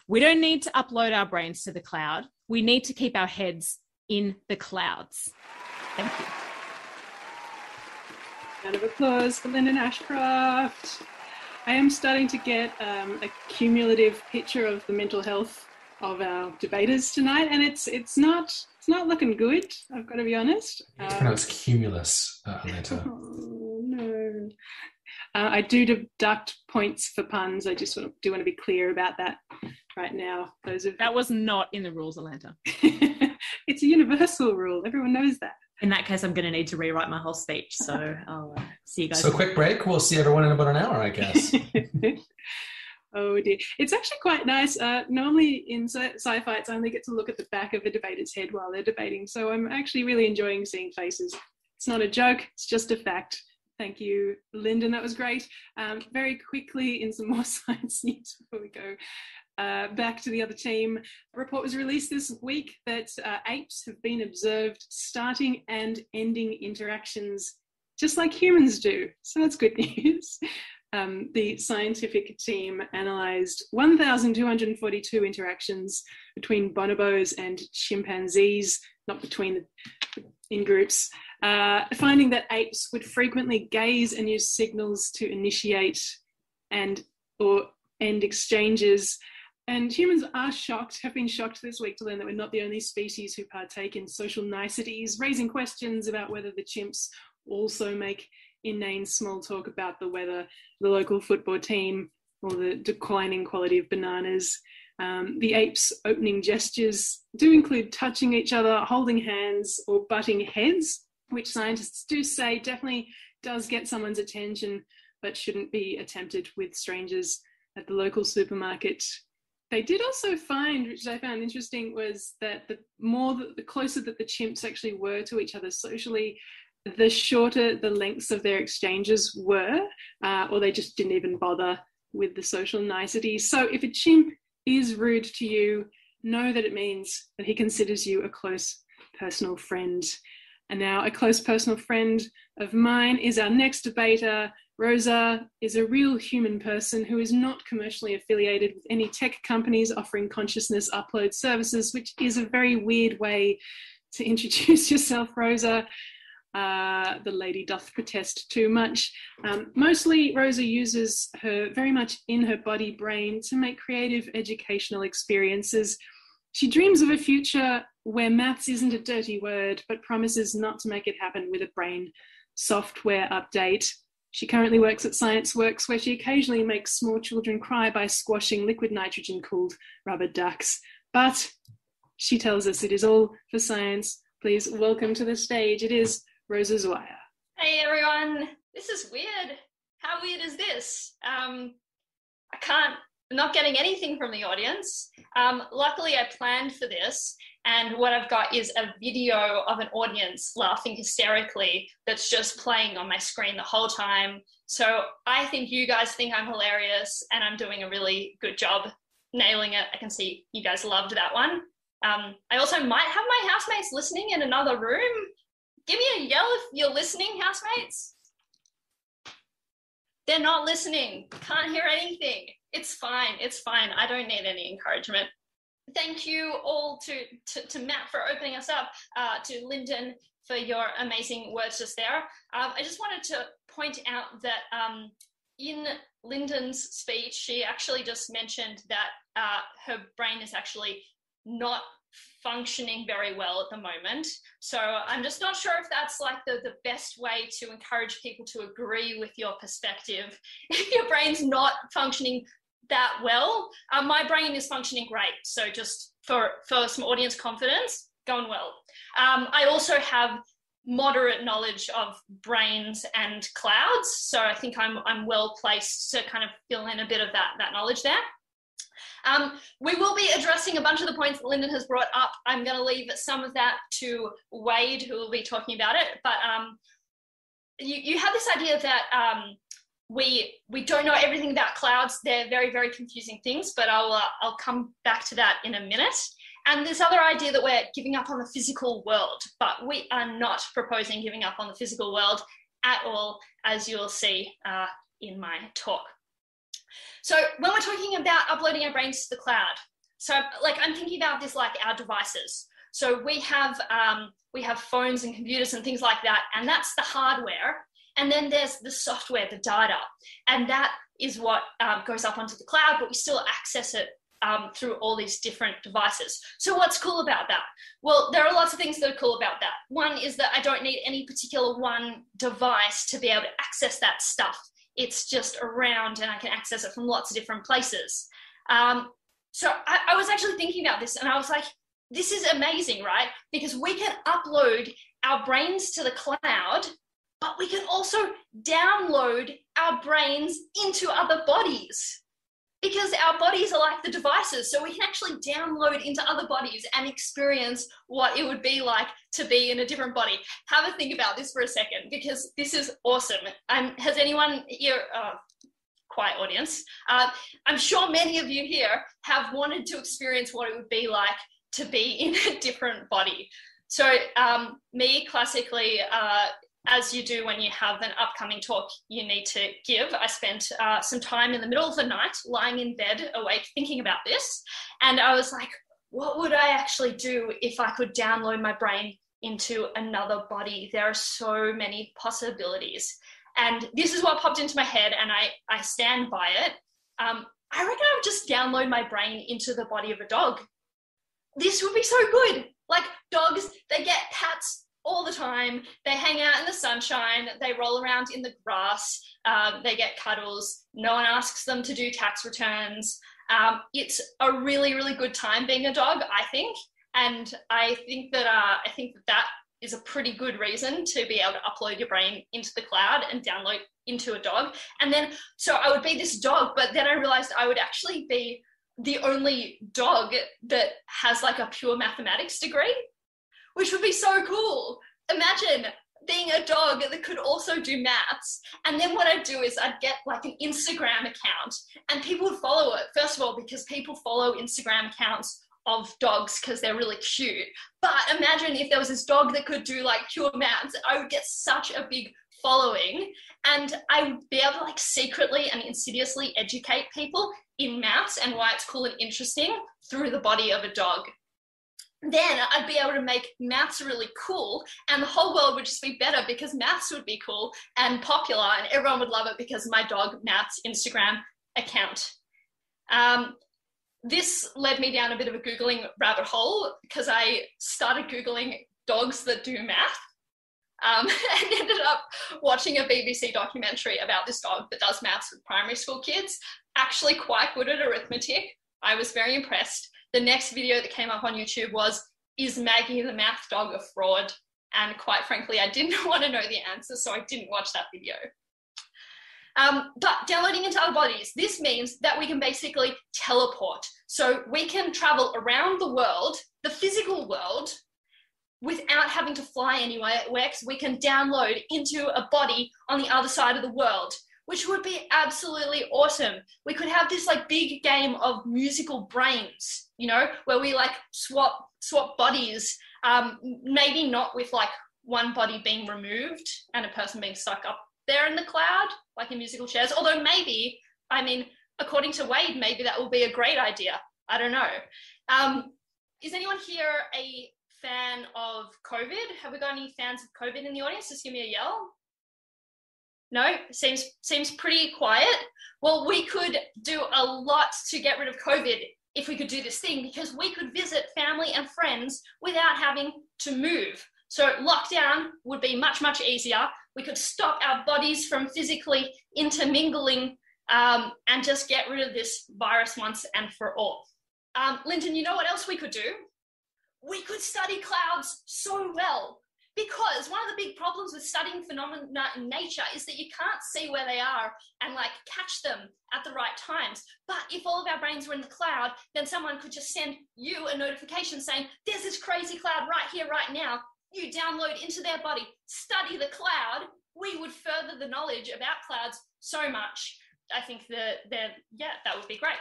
Speaker 14: We don't need to upload our brains to the cloud. We need to keep our heads in the clouds. Thank you.
Speaker 10: Round of applause for Lyndon Ashcroft. I am starting to get a cumulative picture of the mental health of our debaters tonight, and it's not looking good, I've got to be honest.
Speaker 13: It's pronounced cumulus, Atlanta.
Speaker 10: Oh, no. I do deduct points for puns. I just do want to be clear about that right now.
Speaker 14: That was not in the rules, Atlanta.
Speaker 10: It's a universal rule. Everyone knows that.
Speaker 16: In that case, I'm going to need to rewrite my whole speech. So I'll see you guys.
Speaker 13: So quick break. We'll see everyone in about an hour, I guess.
Speaker 10: Oh dear. It's actually quite nice. Normally in Sci Fights, I only get to look at the back of a debater's head while they're debating. So I'm actually really enjoying seeing faces. It's not a joke. It's just a fact. Thank you, Lyndon. That was great. Very quickly, in some more science news before we go back to the other team. A report was released this week that apes have been observed starting and ending interactions just like humans do. So that's good news. The scientific team analysed 1,242 interactions between bonobos and chimpanzees, not between in groups, finding that apes would frequently gaze and use signals to initiate and or end exchanges. And humans are have been shocked this week to learn that we're not the only species who partake in social niceties, raising questions about whether the chimps also make inane small talk about the weather, the local football team, or the declining quality of bananas. The apes' opening gestures do include touching each other, holding hands, or butting heads, which scientists do say definitely does get someone's attention, but shouldn't be attempted with strangers at the local supermarket. They did also find, which I found interesting, was that the closer that the chimps actually were to each other socially, the shorter the lengths of their exchanges were, or they just didn't even bother with the social niceties. So if a chimp is rude to you, know that it means that he considers you a close personal friend. And now a close personal friend of mine is our next debater. Rosa is a real human person who is not commercially affiliated with any tech companies offering consciousness upload services, which is a very weird way to introduce yourself, Rosa. The lady doth protest too much. Mostly, Rosa uses her very much in her body brain to make creative educational experiences. She dreams of a future where maths isn't a dirty word, but promises not to make it happen with a brain software update. She currently works at Science Works, where she occasionally makes small children cry by squashing liquid nitrogen-cooled rubber ducks. But she tells us it is all for science. Please welcome to the stage. It is Rosa Zweier.
Speaker 12: Hey everyone, this is weird. How weird is this? I'm not getting anything from the audience. Luckily I planned for this, and what I've got is a video of an audience laughing hysterically that's just playing on my screen the whole time. So I think you guys think I'm hilarious and I'm doing a really good job nailing it. I can see you guys loved that one. I also might have my housemates listening in another room. Give me a yell if you're listening, housemates. They're not listening. Can't hear anything. It's fine. It's fine. I don't need any encouragement. Thank you all to Matt for opening us up, to Lyndon for your amazing words just there. I just wanted to point out that in Lyndon's speech, she actually just mentioned that her brain is actually not functioning very well at the moment. So I'm just not sure if that's like the best way to encourage people to agree with your perspective. If your brain's not functioning that well, my brain is functioning great. So just for some audience confidence, going well. I also have moderate knowledge of brains and clouds. So I think I'm well placed to kind of fill in a bit of that knowledge there. We will be addressing a bunch of the points that Lyndon has brought up. I'm going to leave some of that to Wade, who will be talking about it. But you have this idea that we don't know everything about clouds. They're very, very confusing things, but I'll come back to that in a minute. And this other idea that we're giving up on the physical world, but we are not proposing giving up on the physical world at all, as you'll see in my talk. So when we're talking about uploading our brains to the cloud, so like I'm thinking about this like our devices. So we have phones and computers and things like that, and that's the hardware. And then there's the software, the data, and that is what goes up onto the cloud, but we still access it through all these different devices. So what's cool about that? Well, there are lots of things that are cool about that. One is that I don't need any particular one device to be able to access that stuff. It's just around and I can access it from lots of different places. So I was actually thinking about this and I was like, this is amazing, right? Because we can upload our brains to the cloud, but we can also download our brains into other bodies. Because our bodies are like the devices, so we can actually download into other bodies and experience what it would be like to be in a different body. Have a think about this for a second, because this is awesome. Has anyone here, quiet audience, I'm sure many of you here have wanted to experience what it would be like to be in a different body. So me, classically, as you do when you have an upcoming talk you need to give, I spent some time in the middle of the night lying in bed awake thinking about this. And I was like, what would I actually do if I could download my brain into another body? There are so many possibilities. And this is what popped into my head, and I stand by it. I reckon I would just download my brain into the body of a dog. This would be so good. Like dogs, they get pats all the time. They hang out in the sunshine. They roll around in the grass. They get cuddles. No one asks them to do tax returns. It's a really, really good time being a dog, I think. And I think that is a pretty good reason to be able to upload your brain into the cloud and download into a dog. And then, so I would be this dog, but then I realized I would actually be the only dog that has like a pure mathematics degree, which would be so cool. Imagine being a dog that could also do maths. And then what I'd do is I'd get like an Instagram account and people would follow it. First of all, because people follow Instagram accounts of dogs because they're really cute. But imagine if there was this dog that could do like pure maths, I would get such a big following and I would be able to like secretly and insidiously educate people in maths and why it's cool and interesting through the body of a dog. Then I'd be able to make maths really cool and the whole world would just be better because maths would be cool and popular and everyone would love it because of my dog maths Instagram account. This led me down a bit of a Googling rabbit hole because I started Googling dogs that do math and ended up watching a BBC documentary about this dog that does maths with primary school kids, actually quite good at arithmetic. I was very impressed. The next video that came up on YouTube was, is Maggie the math dog a fraud? And quite frankly, I didn't want to know the answer, so I didn't watch that video. But downloading into other bodies, this means that we can basically teleport. So we can travel around the world, the physical world, without having to fly anywhere, because we can download into a body on the other side of the world, which would be absolutely awesome. We could have this like big game of musical brains, you know, where we like swap bodies, maybe not with like one body being removed and a person being stuck up there in the cloud, like in musical chairs. Although maybe, I mean, according to Wade, maybe that will be a great idea. I don't know. Is anyone here a fan of COVID? Have we got any fans of COVID in the audience? Just give me a yell. No, seems pretty quiet. Well, we could do a lot to get rid of COVID if we could do this thing, because we could visit family and friends without having to move. So lockdown would be much, much easier. We could stop our bodies from physically intermingling and just get rid of this virus once and for all. Linton, you know what else we could do? We could study clouds so well, because one of the big problems with studying phenomena in nature is that you can't see where they are and like catch them at the right times. But if all of our brains were in the cloud, then someone could just send you a notification saying, there's this crazy cloud right here, right now. You download into their body, study the cloud. We would further the knowledge about clouds so much. I think that would be great.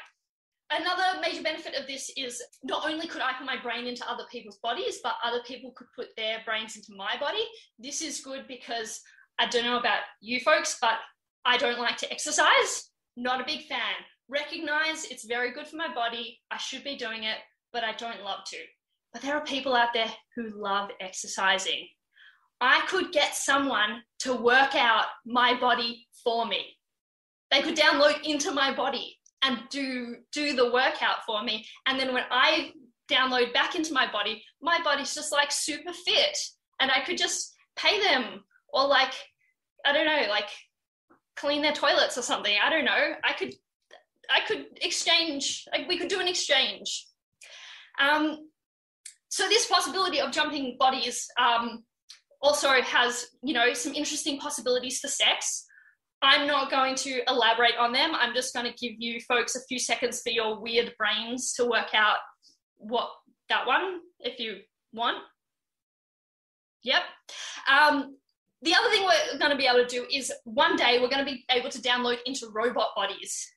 Speaker 12: Another major benefit of this is not only could I put my brain into other people's bodies, but other people could put their brains into my body. This is good because I don't know about you folks, but I don't like to exercise. Not a big fan. Recognize it's very good for my body. I should be doing it, but I don't love to. But there are people out there who love exercising. I could get someone to work out my body for me. They could download into my body and do the workout for me. And then when I download back into my body's just like super fit. And I could just pay them, or like, I don't know, like clean their toilets or something. I don't know. I could exchange, like we could do an exchange. So this possibility of jumping bodies also has, some interesting possibilities for sex. I'm not going to elaborate on them. I'm just going to give you folks a few seconds for your weird brains to work out what that one, if you want. Yep. The other thing we're going to be able to do is one day we're going to be able to download into robot bodies.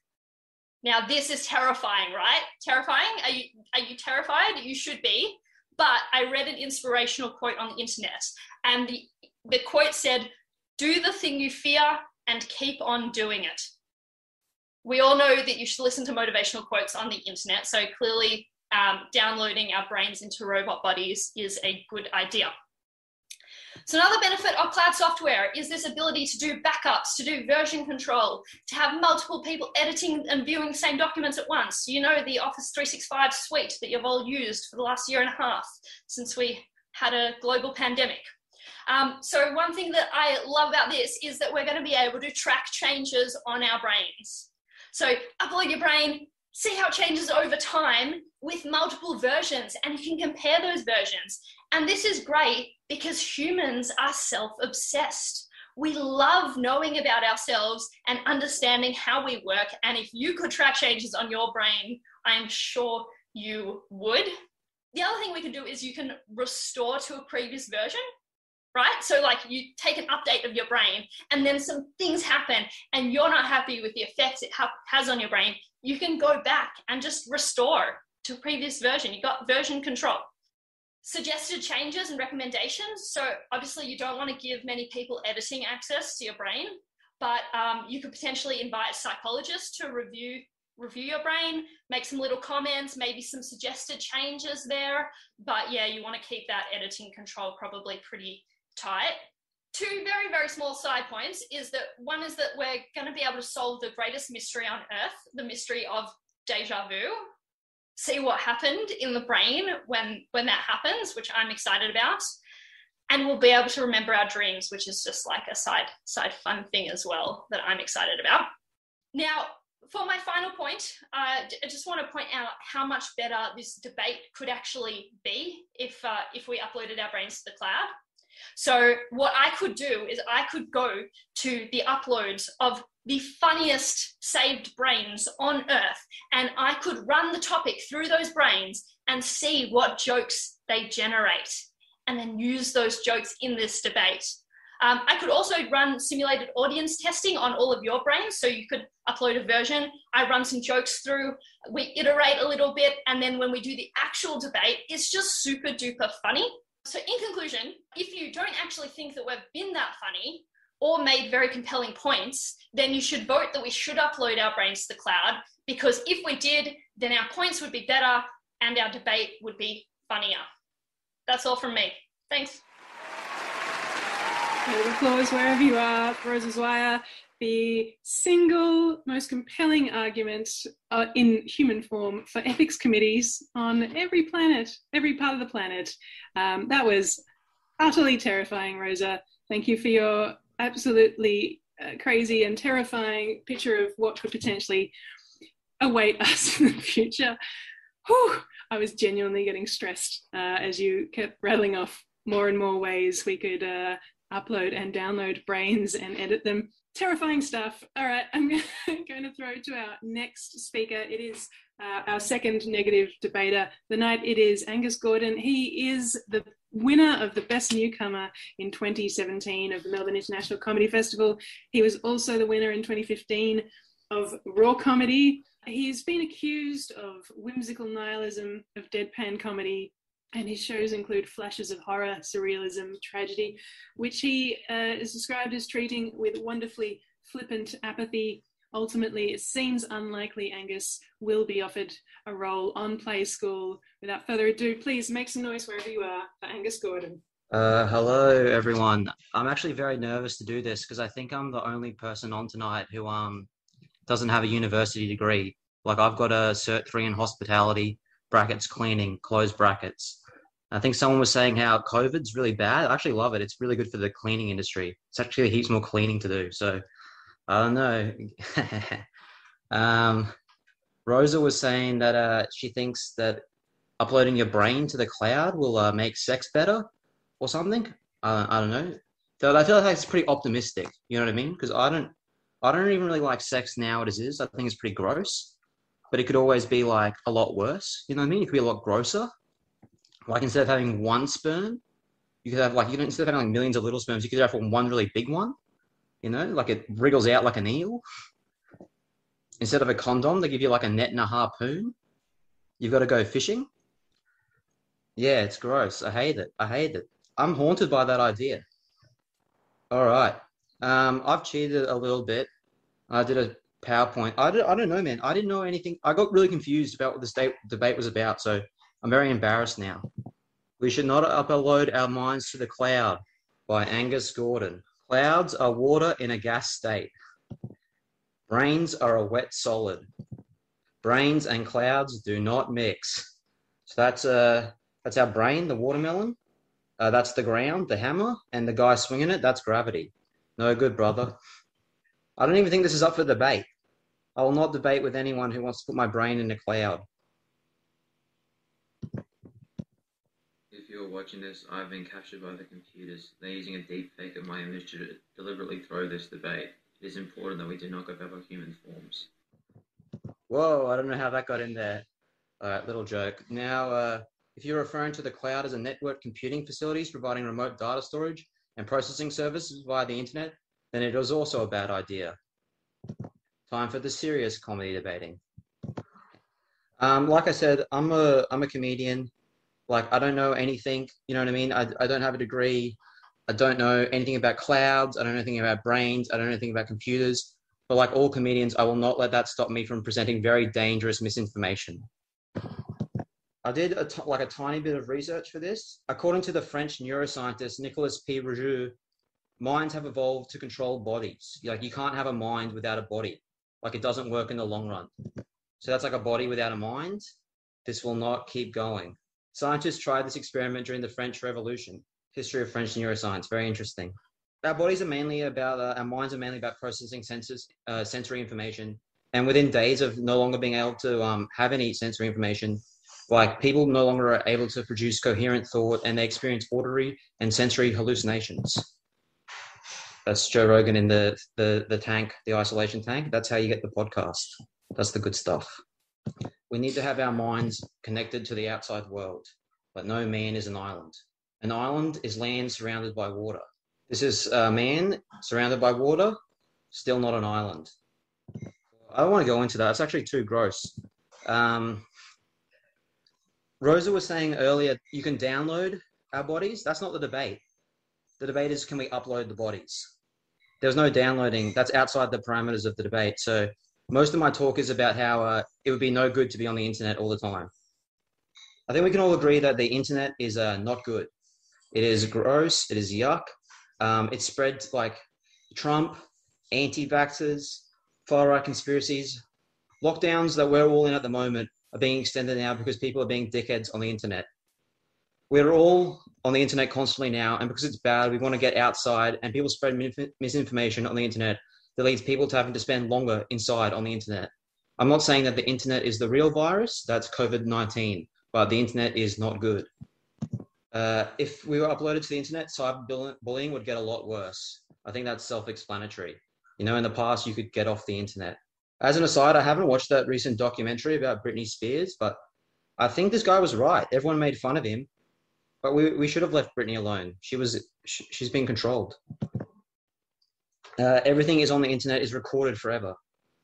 Speaker 12: Now, this is terrifying, right? Terrifying? Are you terrified? You should be. But I read an inspirational quote on the internet, and the quote said, "Do the thing you fear and keep on doing it." We all know that you should listen to motivational quotes on the internet, so clearly downloading our brains into robot bodies is a good idea. So another benefit of cloud software is this ability to do backups, to do version control, to have multiple people editing and viewing the same documents at once. You know, the Office 365 suite that you've all used for the last year and a half since we had a global pandemic. So one thing that I love about this is that we're going to be able to track changes on our brains. So upload your brain, see how it changes over time with multiple versions, and you can compare those versions. And this is great because humans are self-obsessed. We love knowing about ourselves and understanding how we work. And if you could track changes on your brain, I'm sure you would. The other thing we can do is you can restore to a previous version. Right? So like you take an update of your brain and then some things happen and you're not happy with the effects it has on your brain. You can go back and just restore to a previous version. You got version control. Suggested changes and recommendations. So obviously you don't want to give many people editing access to your brain, but you could potentially invite psychologists to review your brain, make some little comments, maybe some suggested changes there. But yeah, you want to keep that editing control probably pretty tight. Two very, very small side points is that one is that we're going to be able to solve the greatest mystery on Earth, the mystery of deja vu. See what happened in the brain when that happens, which I'm excited about. And we'll be able to remember our dreams, which is just like a side fun thing as well that I'm excited about. Now, for my final point, I just want to point out how much better this debate could actually be if we uploaded our brains to the cloud. So what I could do is I could go to the uploads of the funniest saved brains on Earth, and I could run the topic through those brains and see what jokes they generate, and then use those jokes in this debate. I could also run simulated audience testing on all of your brains. So you could upload a version, I run some jokes through, we iterate a little bit, and then when we do the actual debate, it's just super duper funny. So in conclusion, if you don't actually think that we've been that funny or made very compelling points, then you should vote that we should upload our brains to the cloud, because if we did, then our points would be better and our debate would be funnier. That's all from me. Thanks.
Speaker 10: Round of applause wherever you are. Rosa Zweier, the single most compelling argument in human form for ethics committees on every planet, every part of the planet. That was utterly terrifying, Rosa. Thank you for your absolutely crazy and terrifying picture of what could potentially await us in the future. Whew, I was genuinely getting stressed as you kept rattling off more and more ways we could upload and download brains and edit them. Terrifying stuff. All right, I'm going to throw to our next speaker. It is our second negative debater. The night it is Angus Gordon. He is the winner of the Best Newcomer in 2017 of the Melbourne International Comedy Festival. He was also the winner in 2015 of Raw Comedy. He's been accused of whimsical nihilism, of deadpan comedy, and his shows include flashes of horror, surrealism, tragedy, which he is described as treating with wonderfully flippant apathy. Ultimately, it seems unlikely Angus will be offered a role on Play School. Without further ado, please make some noise wherever you are for Angus Gordon.
Speaker 17: Hello, everyone. I'm actually very nervous to do this because I think I'm the only person on tonight who doesn't have a university degree. Like, I've got a Cert 3 in hospitality, brackets cleaning, close brackets. I think someone was saying how COVID's really bad. I actually love it. It's really good for the cleaning industry. It's actually heaps more cleaning to do. So, I don't know. Rosa was saying that she thinks that uploading your brain to the cloud will make sex better or something. I don't know. So I feel like it's pretty optimistic. You know what I mean? Because I don't even really like sex now as it is. I think it's pretty gross. But it could always be like a lot worse. You know what I mean? It could be a lot grosser. Like, instead of having one sperm, you could have instead of having like millions of little sperms, you could have one really big one. You know, like it wriggles out like an eel. Instead of a condom, they give you like a net and a harpoon. You've got to go fishing. Yeah, it's gross. I hate it. I'm haunted by that idea. All right. I've cheated a little bit. I did a PowerPoint. I don't know, man. I didn't know anything. I got really confused about what this debate was about, so I'm very embarrassed now. We should not upload our minds to the cloud by Angus Gordon. Clouds are water in a gas state. Brains are a wet solid. Brains and clouds do not mix. So that's our brain, the watermelon. That's the ground, the hammer, and the guy swinging it, that's gravity. No good, brother. I don't even think this is up for debate. I will not debate with anyone who wants to put my brain in a cloud.
Speaker 18: If you're watching this, I've been captured by the computers. They're using a deep fake of my image to deliberately throw this debate. It is important that we do not go back our human forms.
Speaker 17: Whoa, I don't know how that got in there. All right, little joke. Now, if you're referring to the cloud as a network computing facilities providing remote data storage and processing services via the internet, then it is also a bad idea. Time for the serious comedy debating. Like I said, I'm a comedian. Like, I don't know anything, you know what I mean? I don't have a degree. I don't know anything about clouds. I don't know anything about brains. I don't know anything about computers. But like all comedians, I will not let that stop me from presenting very dangerous misinformation. I did a tiny bit of research for this. According to the French neuroscientist Nicolas P. Rougeau, minds have evolved to control bodies. Like, you can't have a mind without a body. Like, it doesn't work in the long run. So that's like a body without a mind. This will not keep going. Scientists tried this experiment during the French Revolution. History of French neuroscience, very interesting. Our minds are mainly about processing sensory information. And within days of no longer being able to have any sensory information, like, people no longer are able to produce coherent thought, and they experience auditory and sensory hallucinations. That's Joe Rogan in the tank, the isolation tank. That's how you get the podcast. That's the good stuff. We need to have our minds connected to the outside world, but no man is an island. An island is land surrounded by water. This is a man surrounded by water, still not an island. I don't want to go into that. It's actually too gross. Rosa was saying earlier, you can download our bodies. That's not the debate. The debate is, can we upload the bodies? There's no downloading. That's outside the parameters of the debate. So most of my talk is about how it would be no good to be on the internet all the time. I think we can all agree that the internet is not good. It is gross. It is yuck. It's spread like Trump, anti-vaxxers, far-right conspiracies. Lockdowns that we're all in at the moment are being extended now because people are being dickheads on the internet. We're all on the internet constantly now, and because it's bad, we want to get outside, and people spread misinformation on the internet that leads people to having to spend longer inside on the internet. I'm not saying that the internet is the real virus, that's COVID-19, but the internet is not good. If we were uploaded to the internet, cyberbullying would get a lot worse. I think that's self-explanatory. You know, in the past, you could get off the internet. As an aside, I haven't watched that recent documentary about Britney Spears, but I think this guy was right. Everyone made fun of him, but we should have left Britney alone. She's been controlled. Everything is on the internet, is recorded forever.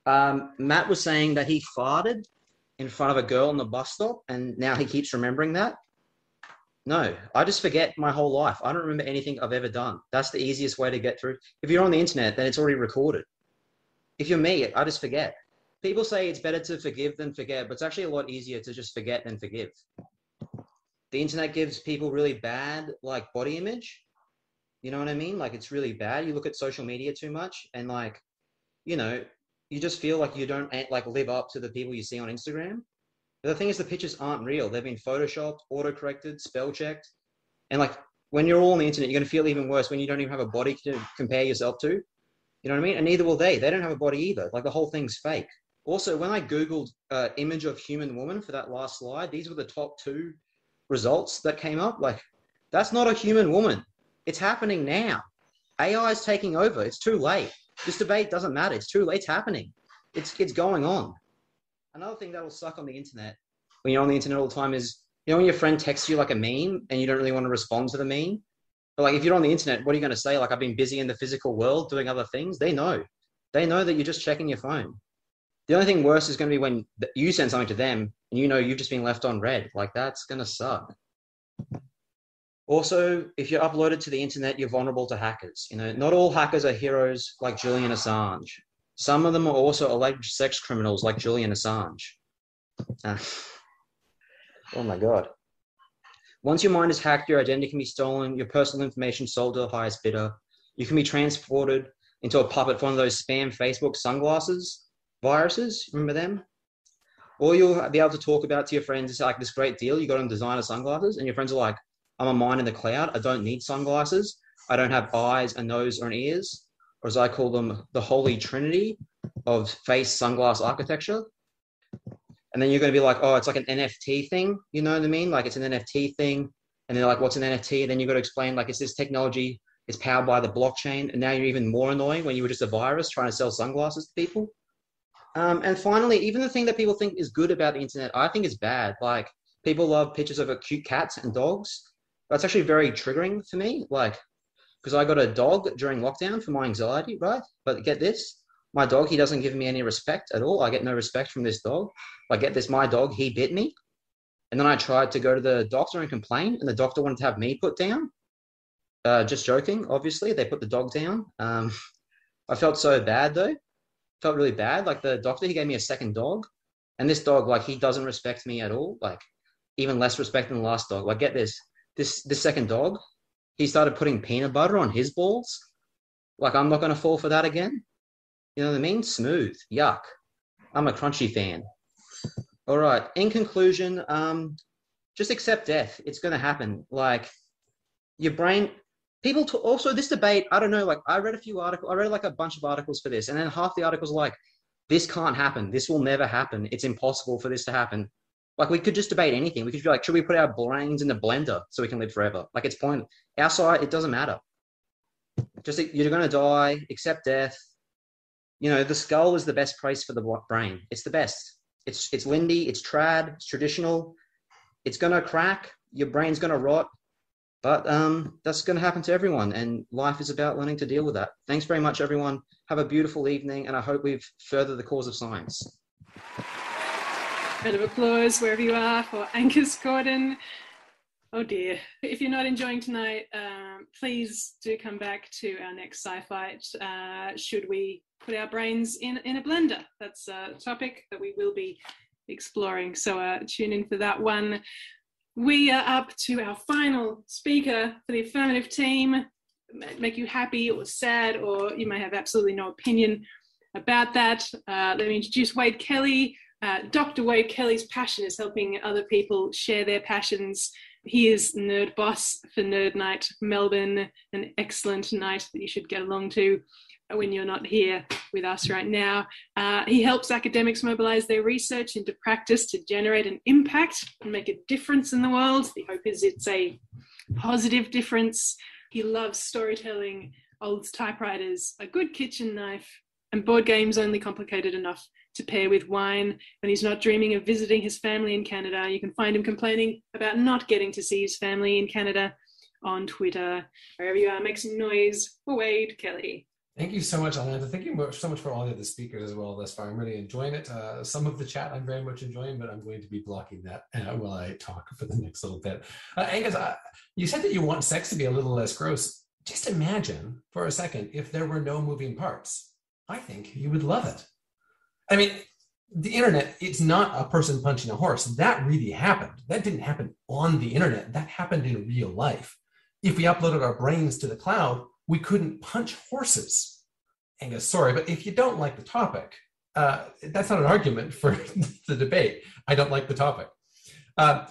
Speaker 17: Matt was saying that he farted in front of a girl on the bus stop, and now he keeps remembering that. No, I just forget my whole life. I don't remember anything I've ever done. That's the easiest way to get through. If you're on the internet, then it's already recorded. If you're me, I just forget. People say it's better to forgive than forget, but it's actually a lot easier to just forget than forgive. The internet gives people really bad, like, body image. You know what I mean? Like, it's really bad. You look at social media too much, and, like, you know, you just feel like you don't, like, live up to the people you see on Instagram. But the thing is, the pictures aren't real. They've been photoshopped, auto-corrected, spell-checked. And, like, when you're all on the internet, you're going to feel even worse when you don't even have a body to compare yourself to. You know what I mean? And neither will they. They don't have a body either. Like, the whole thing's fake. Also, when I Googled image of human woman for that last slide, these were the top 2 results that came up. Like, that's not a human woman. It's happening now. AI is taking over. It's too late. This debate doesn't matter. It's too late. It's happening. It's going on. Another thing that'll suck on the internet, when you're on the internet all the time, is, you know, when your friend texts you like a meme and you don't really want to respond to the meme. But, like, if you're on the internet, what are you going to say? Like, I've been busy in the physical world doing other things. They know. They know that you're just checking your phone. The only thing worse is going to be when you send something to them and you know you've just been left on read. Like, that's going to suck. Also, if you're uploaded to the internet, you're vulnerable to hackers. You know, not all hackers are heroes like Julian Assange. Some of them are also alleged sex criminals like Julian Assange. Oh my God. Once your mind is hacked, your identity can be stolen, your personal information sold to the highest bidder. You can be transported into a puppet for one of those spam Facebook sunglasses viruses. Remember them? Or you'll be able to talk about to your friends, it's like this great deal. You got on designer sunglasses, and your friends are like, I'm a mind in the cloud. I don't need sunglasses. I don't have eyes, a nose, or an ears. Or as I call them, the holy trinity of face sunglass architecture. And then you're going to be like, oh, it's like an NFT thing. You know what I mean? Like, it's an NFT thing. And they're like, what's an NFT? And then you've got to explain, like, it's this technology. It's powered by the blockchain. And now you're even more annoying when you were just a virus trying to sell sunglasses to people. And finally, even the thing that people think is good about the internet, I think is bad. Like, people love pictures of cute cats and dogs. That's actually very triggering for me. Like, because I got a dog during lockdown for my anxiety, right? But get this, my dog, he doesn't give me any respect at all. I get no respect from this dog. Like, get this, my dog, he bit me. And then I tried to go to the doctor and complain, and the doctor wanted to have me put down. Just joking, obviously. They put the dog down. I felt so bad, though. Felt really bad. Like, the doctor, he gave me a second dog. And this dog, like, he doesn't respect me at all. Like, even less respect than the last dog. Like, get this. This second dog, he started putting peanut butter on his balls. Like, I'm not going to fall for that again. You know what I mean? Smooth. Yuck. I'm a crunchy fan. All right. In conclusion, just accept death. It's going to happen. Like, your brain... People also, this debate, I don't know, like, I read a few articles. I read, like, a bunch of articles for this. And then half the articles are like, this can't happen. This will never happen. It's impossible for this to happen. Like, we could just debate anything. We could be like, should we put our brains in the blender so we can live forever? Like, it's pointless. Outside, it doesn't matter. Just, you're going to die, accept death. You know, the skull is the best place for the brain. It's the best. It's Lindy, it's trad, it's traditional. It's going to crack. Your brain's going to rot. But that's going to happen to everyone. And life is about learning to deal with that. Thanks very much, everyone. Have a beautiful evening. And I hope we've furthered the cause of science.
Speaker 10: Round of applause wherever you are for Angus Gordon. Oh dear. If you're not enjoying tonight, please do come back to our next Sci Fight. Should we put our brains in a blender? That's a topic that we will be exploring. So tune in for that one. We are up to our final speaker for the affirmative team. Make you happy or sad, or you may have absolutely no opinion about that. Let me introduce Wade Kelly. Dr. Wade Kelly's passion is helping other people share their passions. He is Nerd Boss for Nerd Night Melbourne, an excellent night that you should get along to when you're not here with us right now. He helps academics mobilize their research into practice to generate an impact and make a difference in the world. The hope is it's a positive difference. He loves storytelling, old typewriters, a good kitchen knife, and board games only complicated enough to pair with wine. When he's not dreaming of visiting his family in Canada, you can find him complaining about not getting to see his family in Canada on Twitter. Wherever you are, make some noise for Wade Kelly.
Speaker 13: Thank you so much, Alana. Thank you so much for all of the speakers as well thus far. I'm really enjoying it. Some of the chat I'm very much enjoying, but I'm going to be blocking that while I talk for the next little bit. Angus, you said that you want sex to be a little less gross. Just imagine for a second if there were no moving parts. I think you would love it. I mean, the internet, it's not a person punching a horse. That really happened. That didn't happen on the internet. That happened in real life. If we uploaded our brains to the cloud, we couldn't punch horses. Angus, sorry, but if you don't like the topic, that's not an argument for the debate. I don't like the topic.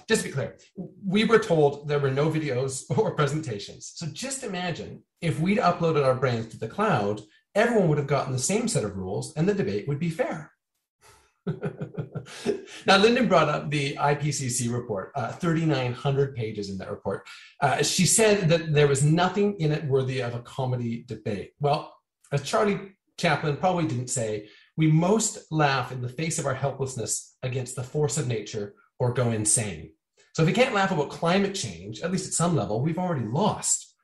Speaker 13: Just to be clear, we were told there were no videos or presentations. So just imagine if we'd uploaded our brains to the cloud, everyone would have gotten the same set of rules and the debate would be fair. Now, Lyndon brought up the IPCC report, 3,900 pages in that report. She said that there was nothing in it worthy of a comedy debate. Well, as Charlie Chaplin probably didn't say, we most laugh in the face of our helplessness against the force of nature or go insane. So if we can't laugh about climate change, at least at some level, we've already lost.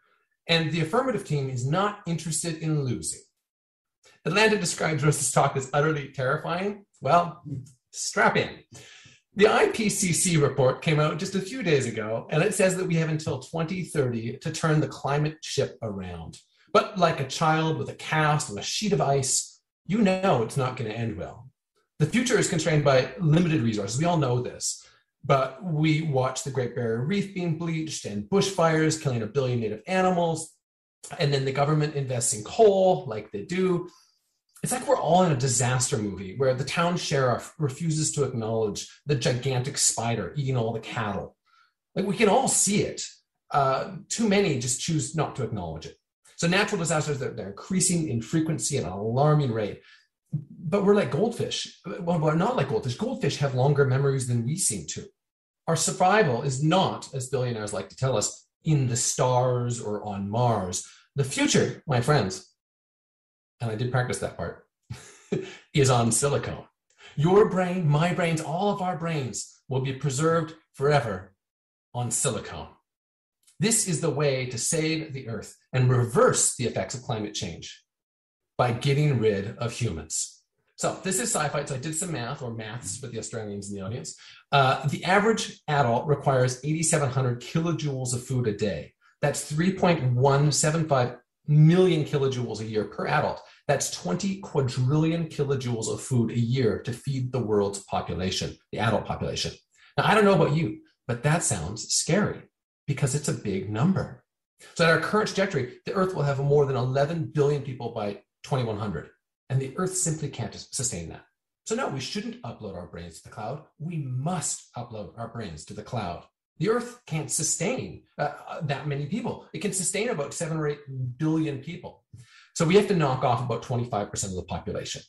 Speaker 13: And the affirmative team is not interested in losing. Atlanta describes Rose's talk as utterly terrifying. Well, strap in. The IPCC report came out just a few days ago, and it says that we have until 2030 to turn the climate ship around. But like a child with a cast on a sheet of ice, you know it's not going to end well. The future is constrained by limited resources. We all know this. But we watch the Great Barrier Reef being bleached and bushfires killing 1 billion native animals. And then the government invests in coal like they do. It's like we're all in a disaster movie where the town sheriff refuses to acknowledge the gigantic spider eating all the cattle. Like, we can all see it. Too many just choose not to acknowledge it. So natural disasters, they're increasing in frequency at an alarming rate. But we're like goldfish. Well, we're not like goldfish. Goldfish have longer memories than we seem to. Our survival is not, as billionaires like to tell us, in the stars or on Mars. The future, my friends, and I did practice that part, is on silicone. Your brain, my brains, all of our brains will be preserved forever on silicone. This is the way to save the Earth and reverse the effects of climate change by getting rid of humans. So this is Sci Fight. So I did some math, or maths with the Australians in the audience. The average adult requires 8,700 kilojoules of food a day. That's 3.175 million kilojoules a year per adult. That's 20 quadrillion kilojoules of food a year to feed the world's population, the adult population. Now, I don't know about you, but that sounds scary because it's a big number. So at our current trajectory, the Earth will have more than 11 billion people by 2100, and the Earth simply can't sustain that. So no, we shouldn't upload our brains to the cloud. We must upload our brains to the cloud. The Earth can't sustain that many people. It can sustain about 7 or 8 billion people. So we have to knock off about 25% of the population.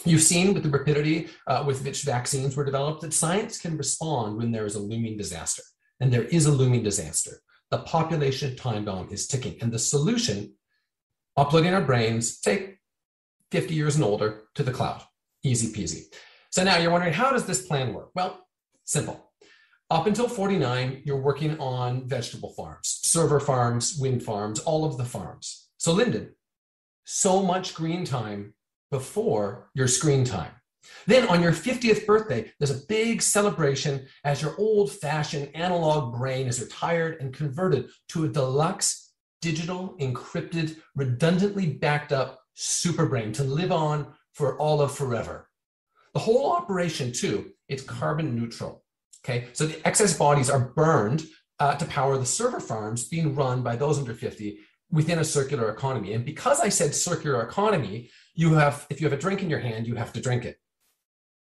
Speaker 13: You've seen with the rapidity with which vaccines were developed that science can respond when there is a looming disaster. And there is a looming disaster. The population time bomb is ticking. And the solution, uploading our brains, say 50 years and older, to the cloud. Easy peasy. So now you're wondering, how does this plan work? Well, simple. Up until 49, you're working on vegetable farms, server farms, wind farms, all of the farms. So Lyndon, so much green time before your screen time. Then on your 50th birthday, there's a big celebration as your old-fashioned analog brain is retired and converted to a deluxe, digital, encrypted, redundantly backed up super brain to live on for all of forever. The whole operation, too, it's carbon neutral. Okay, so the excess bodies are burned to power the server farms being run by those under 50 within a circular economy. And because I said circular economy, if you have a drink in your hand, you have to drink it.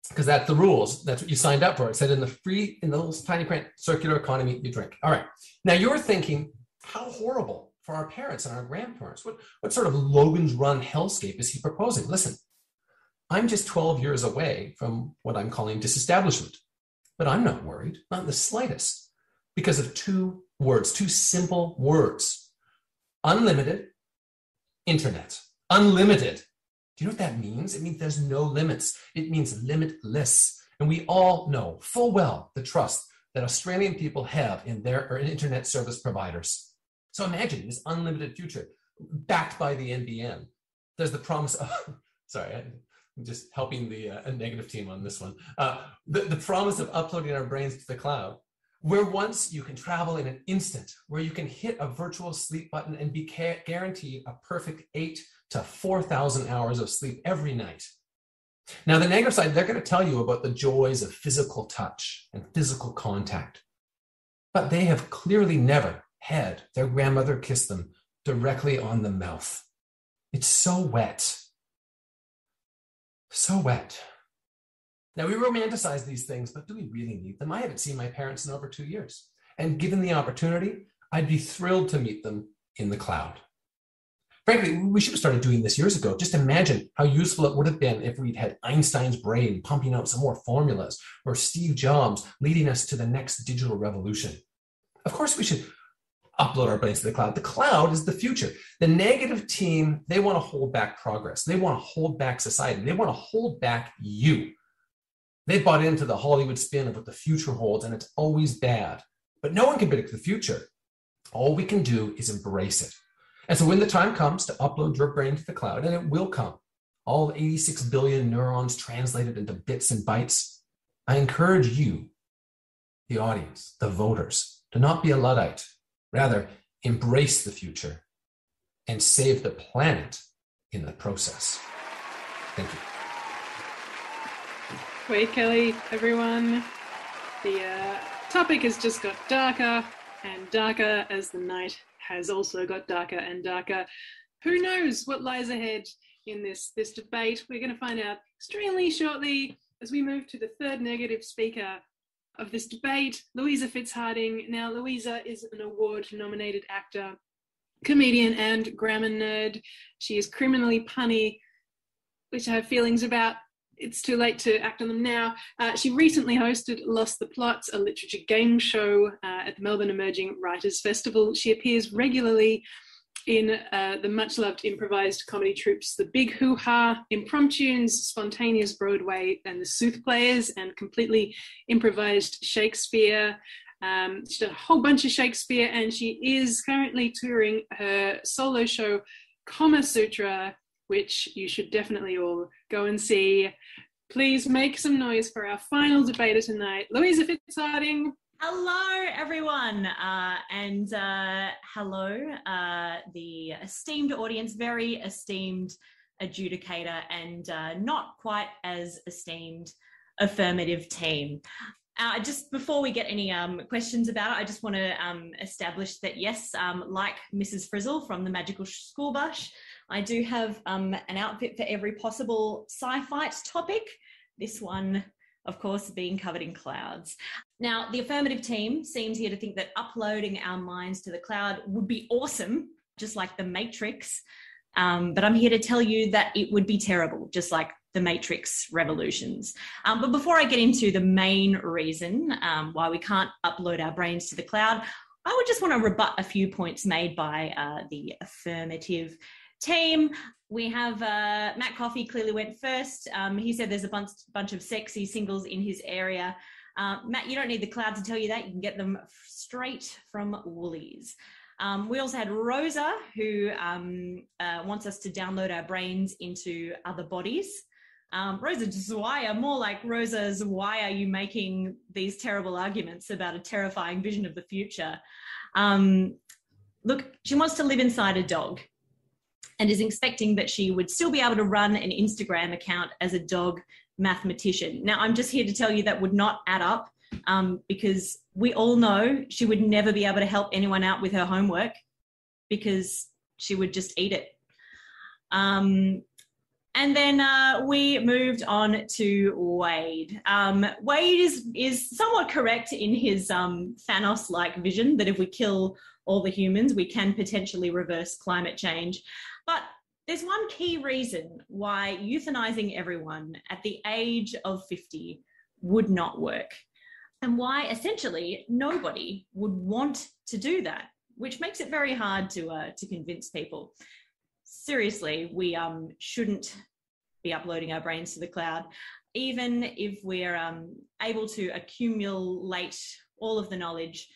Speaker 13: Because that's the rules. That's what you signed up for. It said in the little tiny print, circular economy, you drink. All right. Now you're thinking, how horrible for our parents and our grandparents. What sort of Logan's Run hellscape is he proposing? Listen, I'm just 12 years away from what I'm calling disestablishment. But I'm not worried, not in the slightest, because of two simple words. Unlimited internet. Unlimited. Do you know what that means? It means there's no limits. It means limitless. And we all know full well the trust that Australian people have in their internet service providers. So imagine this unlimited future backed by the NBN. There's the promise of, sorry, I'm just helping the negative team on this one. The promise of uploading our brains to the cloud, where once you can travel in an instant, where you can hit a virtual sleep button and be guaranteed a perfect 8,000 to 4,000 hours of sleep every night. Now, the negative side, they're going to tell you about the joys of physical touch and physical contact, but they have clearly never had their grandmother kiss them directly on the mouth. It's so wet. So wet. Now, we romanticize these things, but do we really need them? I haven't seen my parents in over 2 years. And given the opportunity, I'd be thrilled to meet them in the cloud. Frankly, we should have started doing this years ago. Just imagine how useful it would have been if we'd had Einstein's brain pumping out some more formulas, or Steve Jobs leading us to the next digital revolution. Of course, we should upload our brains to the cloud. The cloud is the future. The negative team, they want to hold back progress. They want to hold back society. They want to hold back you. They bought into the Hollywood spin of what the future holds, and it's always bad. But no one can predict the future. All we can do is embrace it. And so when the time comes to upload your brain to the cloud, and it will come, all 86 billion neurons translated into bits and bytes, I encourage you, the audience, the voters, to not be a Luddite. Rather, embrace the future and save the planet in the process. Thank you.
Speaker 10: Wait, Kelly, everyone. The topic has just got darker and darker as the night has also got darker and darker. Who knows what lies ahead in this debate? We're going to find out extremely shortly as we move to the third negative speaker of this debate, Louisa Fitzharding. Now, Louisa is an award-nominated actor, comedian, and grammar nerd. She is criminally punny, which I have feelings about. It's too late to act on them now. She recently hosted Lost the Plots, a literature game show at the Melbourne Emerging Writers Festival. She appears regularly in the much-loved improvised comedy troupes The Big Hoo-Ha, Impromptunes, Spontaneous Broadway, and The Soothplayers, and completely improvised Shakespeare. She's done a whole bunch of Shakespeare, and she is currently touring her solo show, Kama Sutra, which you should definitely all go and see. Please make some noise for our final debater tonight, Louisa Fitzharding.
Speaker 16: Hello, everyone, and hello, the esteemed audience, very esteemed adjudicator, and not quite as esteemed affirmative team. Just before we get any questions about it, I just want to establish that, yes, like Mrs. Frizzle from the Magical School Bus, I do have an outfit for every possible Sci Fight topic. This one, of course, being covered in clouds. Now, the affirmative team seems here to think that uploading our minds to the cloud would be awesome, just like the Matrix. But I'm here to tell you that it would be terrible, just like the Matrix revolutions. But before I get into the main reason why we can't upload our brains to the cloud, I would just want to rebut a few points made by the affirmative team. We have Matt Coffey clearly went first. He said there's a bunch of sexy singles in his area. Matt, you don't need the cloud to tell you that. You can get them straight from Woolies. We also had Rosa, who wants us to download our brains into other bodies. Rosa Zwaya, more like Rosa's, why are you making these terrible arguments about a terrifying vision of the future? Look, she wants to live inside a dog and is expecting that she would still be able to run an Instagram account as a dog mathematician. Now, I'm just here to tell you that would not add up because we all know she would never be able to help anyone out with her homework because she would just eat it. And then we moved on to Wade. Wade is somewhat correct in his Thanos-like vision that if we kill all the humans, we can potentially reverse climate change. But there's one key reason why euthanizing everyone at the age of 50 would not work, and why essentially nobody would want to do that, which makes it very hard to convince people. Seriously, we shouldn't be uploading our brains to the cloud, even if we're able to accumulate all of the knowledge.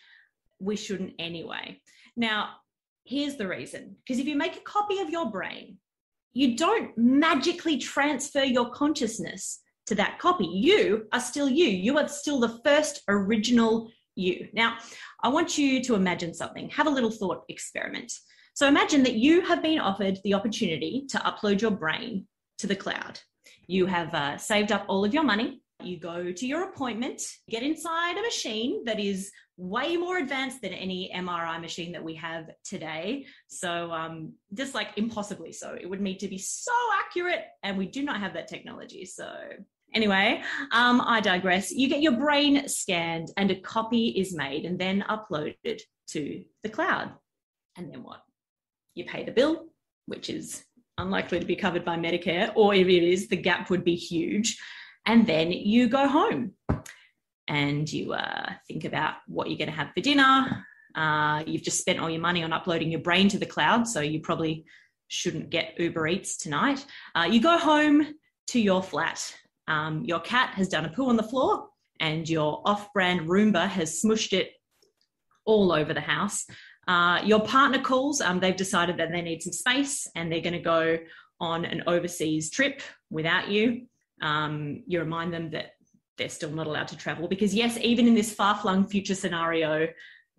Speaker 16: We shouldn't anyway. Now, here's the reason. Because if you make a copy of your brain, you don't magically transfer your consciousness to that copy. You are still you. You are still the first original you. Now, I want you to imagine something. Have a little thought experiment. So imagine that you have been offered the opportunity to upload your brain to the cloud. You have saved up all of your money. You go to your appointment, get inside a machine that is way more advanced than any MRI machine that we have today. So just like impossibly so. It would need to be so accurate, and we do not have that technology. So anyway, I digress. You get your brain scanned and a copy is made and then uploaded to the cloud. And then what? You pay the bill, which is unlikely to be covered by Medicare, or if it is, the gap would be huge. And then you go home and you think about what you're going to have for dinner. You've just spent all your money on uploading your brain to the cloud, so you probably shouldn't get Uber Eats tonight. You go home to your flat. Your cat has done a poo on the floor and your off-brand Roomba has smushed it all over the house. Your partner calls. They've decided that they need some space and they're going to go on an overseas trip without you. You remind them that they're still not allowed to travel because, yes, even in this far-flung future scenario,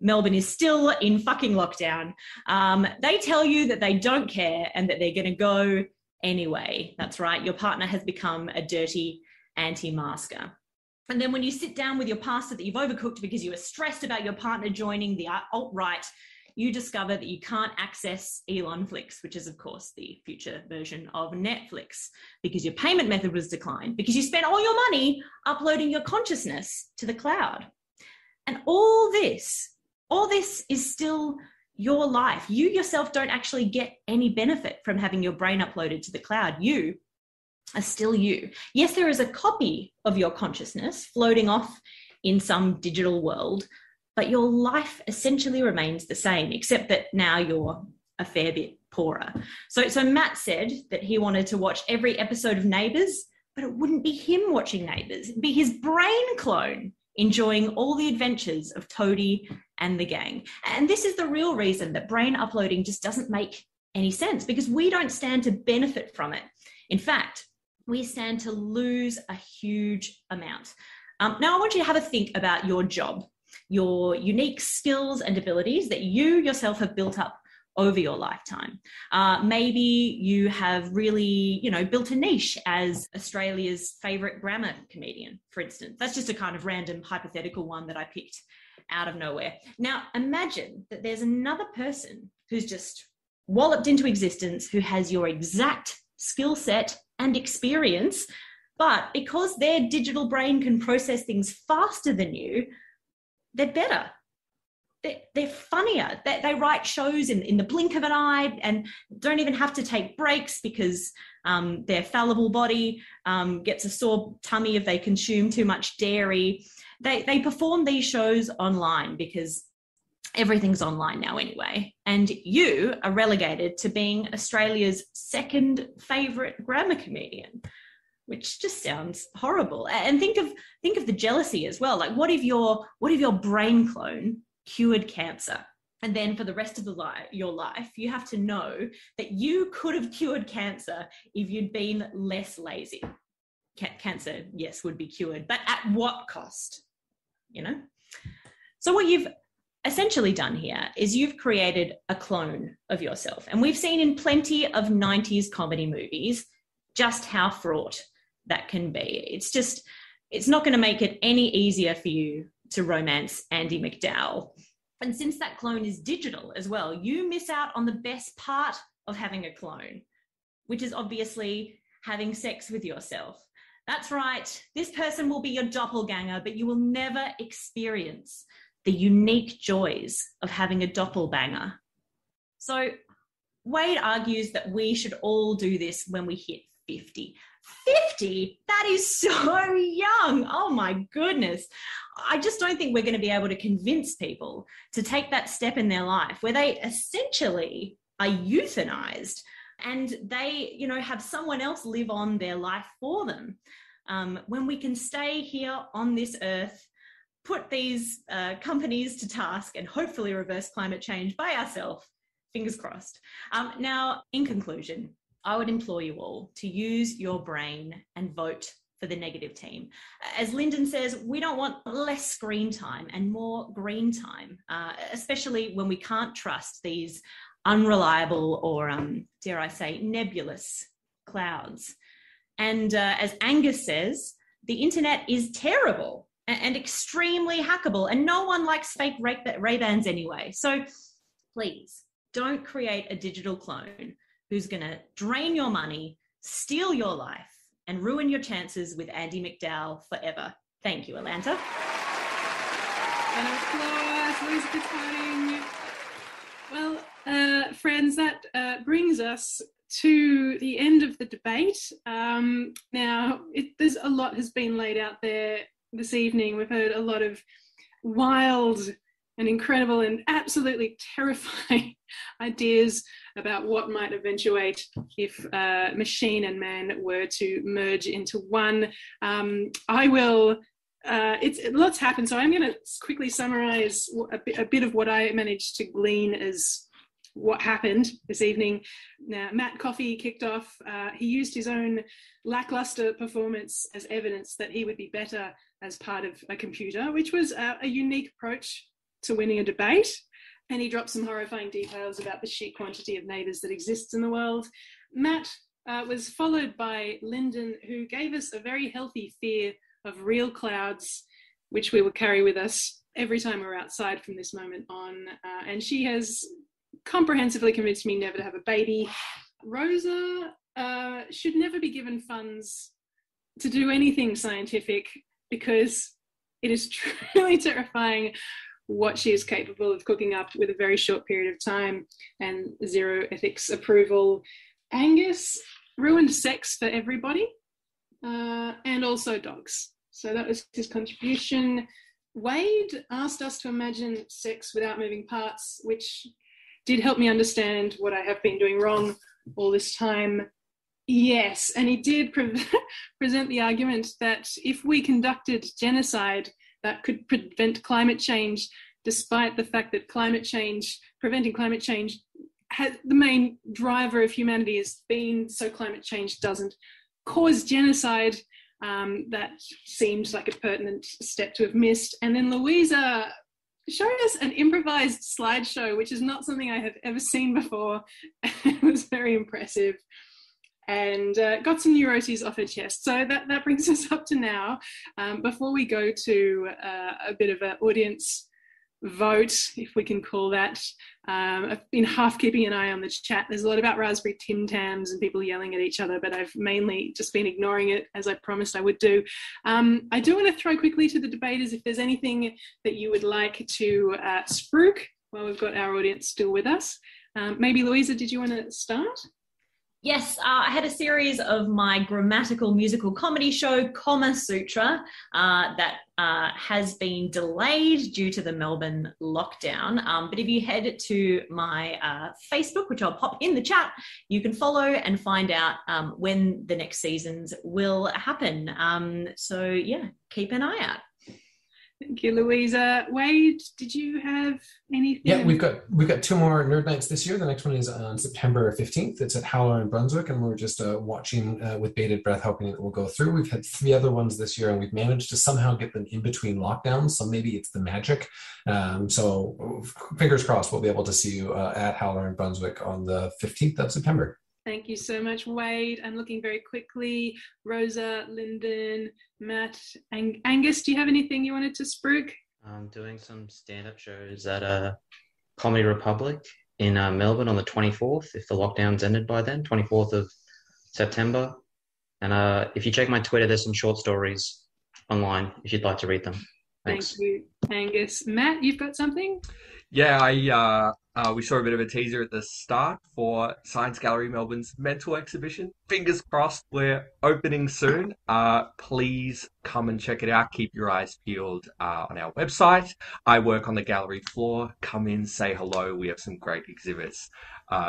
Speaker 16: Melbourne is still in fucking lockdown. They tell you that they don't care and that they're going to go anyway. That's right. Your partner has become a dirty anti-masker. And then when you sit down with your pasta that you've overcooked because you were stressed about your partner joining the alt-right, you discover that you can't access Elonflix, which is, of course, the future version of Netflix, because your payment method was declined, because you spent all your money uploading your consciousness to the cloud. And all this is still your life. You yourself don't actually get any benefit from having your brain uploaded to the cloud. You are still you. Yes, there is a copy of your consciousness floating off in some digital world, but your life essentially remains the same, except that now you're a fair bit poorer. So Matt said that he wanted to watch every episode of Neighbours, but it wouldn't be him watching Neighbours. It'd be his brain clone enjoying all the adventures of Toadie and the gang. And this is the real reason that brain uploading just doesn't make any sense, because we don't stand to benefit from it. In fact, we stand to lose a huge amount. Now, I want you to have a think about your job, your unique skills and abilities that you yourself have built up over your lifetime. Maybe you have really, built a niche as Australia's favourite grammar comedian, for instance. That's just a kind of random hypothetical one that I picked out of nowhere. Now, imagine that there's another person who's just walloped into existence who has your exact skill set and experience, but because their digital brain can process things faster than you, they're better. They're funnier. They write shows in the blink of an eye and don't even have to take breaks because their fallible body gets a sore tummy if they consume too much dairy. They perform these shows online because everything's online now anyway. And you are relegated to being Australia's second favourite grammar comedian, which just sounds horrible. And think of the jealousy as well. Like, what if your brain clone cured cancer? And then for the rest of your life, you have to know that you could have cured cancer if you'd been less lazy. Cancer, yes, would be cured, but at what cost? So what you've essentially done here is you've created a clone of yourself. And we've seen in plenty of 90s comedy movies just how fraught that can be. It's just it's not going to make it any easier for you to romance Andie MacDowell. And since that clone is digital as well, you miss out on the best part of having a clone, which is obviously having sex with yourself. That's right, this person will be your doppelganger, but you will never experience the unique joys of having a doppelbanger. So Wade argues that we should all do this when we hit 50. 50? That is so young. Oh my goodness. I just don't think we're going to be able to convince people to take that step in their life where they essentially are euthanized and they, you know, have someone else live on their life for them. When we can stay here on this earth, put these companies to task and hopefully reverse climate change by ourselves. Fingers crossed. Now, in conclusion, I would implore you all to use your brain and vote for the negative team. As Lyndon says, we don't want less screen time and more green time, especially when we can't trust these unreliable or, dare I say, nebulous clouds. And as Angus says, the internet is terrible and extremely hackable, and no one likes fake Ray-Bans anyway. So please don't create a digital clone who's going to drain your money, steal your life, and ruin your chances with Andie MacDowell forever. Thank you, Atlanta.
Speaker 10: And applause, Louisa Pittarding. Well, friends, that brings us to the end of the debate. Now, there's a lot has been laid out there this evening. We've heard a lot of wild and incredible and absolutely terrifying ideas about what might eventuate if machine and man were to merge into one. Lots happened, so I'm going to quickly summarize a bit of what I managed to glean as what happened this evening. Now, Matt Coffey kicked off. He used his own lackluster performance as evidence that he would be better as part of a computer, which was a unique approach to winning a debate. And he dropped some horrifying details about the sheer quantity of neighbours that exists in the world. Matt was followed by Lyndon, who gave us a very healthy fear of real clouds, which we will carry with us every time we're outside from this moment on. And she has comprehensively convinced me never to have a baby. Rosa should never be given funds to do anything scientific because it is truly terrifying what she is capable of cooking up with a very short period of time and zero ethics approval. Angus ruined sex for everybody and also dogs. So that was his contribution. Wade asked us to imagine sex without moving parts, which did help me understand what I have been doing wrong all this time. Yes, and he did present the argument that if we conducted genocide, that could prevent climate change, despite the fact that preventing climate change, the main driver of humanity has been so climate change doesn't cause genocide. That seems like a pertinent step to have missed. And then Louisa showed us an improvised slideshow, which is not something I have ever seen before. It was very impressive. And got some neuroses off her chest. So that brings us up to now. Before we go to a bit of an audience vote, if we can call that, I've been half keeping an eye on the chat. There's a lot about raspberry Tim Tams and people yelling at each other, but I've mainly just been ignoring it, as I promised I would do. I do want to throw quickly to the debaters if there's anything that you would like to spruik while we've got our audience still with us. Maybe Louisa, did you want to start?
Speaker 16: Yes, I had a series of my grammatical musical comedy show, Comma Sutra, that has been delayed due to the Melbourne lockdown. But if you head to my Facebook, which I'll pop in the chat, you can follow and find out when the next seasons will happen. So yeah, keep an eye out.
Speaker 10: Thank you, Louisa. Wade, did you have anything?
Speaker 13: Yeah, we've got two more Nerd Nights this year. The next one is on September 15th. It's at Howler in Brunswick, and we're just watching with bated breath, hoping it will go through. We've had 3 other ones this year, and we've managed to somehow get them in between lockdowns, so maybe it's the magic. So fingers crossed we'll be able to see you at Howler in Brunswick on the 15th of September.
Speaker 10: Thank you so much, Wade. I'm looking very quickly. Rosa, Lyndon, Matt, Angus, do you have anything you wanted to spruik?
Speaker 17: I'm doing some stand-up shows at Comedy Republic in Melbourne on the 24th, if the lockdown's ended by then, 24th of September. And if you check my Twitter, there's some short stories online if you'd like to read them. Thanks.
Speaker 10: Thank you, Angus. Matt, you've got something?
Speaker 11: Yeah, we saw a bit of a teaser at the start for Science Gallery Melbourne's mental exhibition. Fingers crossed, we're opening soon. Please come and check it out. Keep your eyes peeled on our website. I work on the gallery floor. Come in, say hello. We have some great exhibits,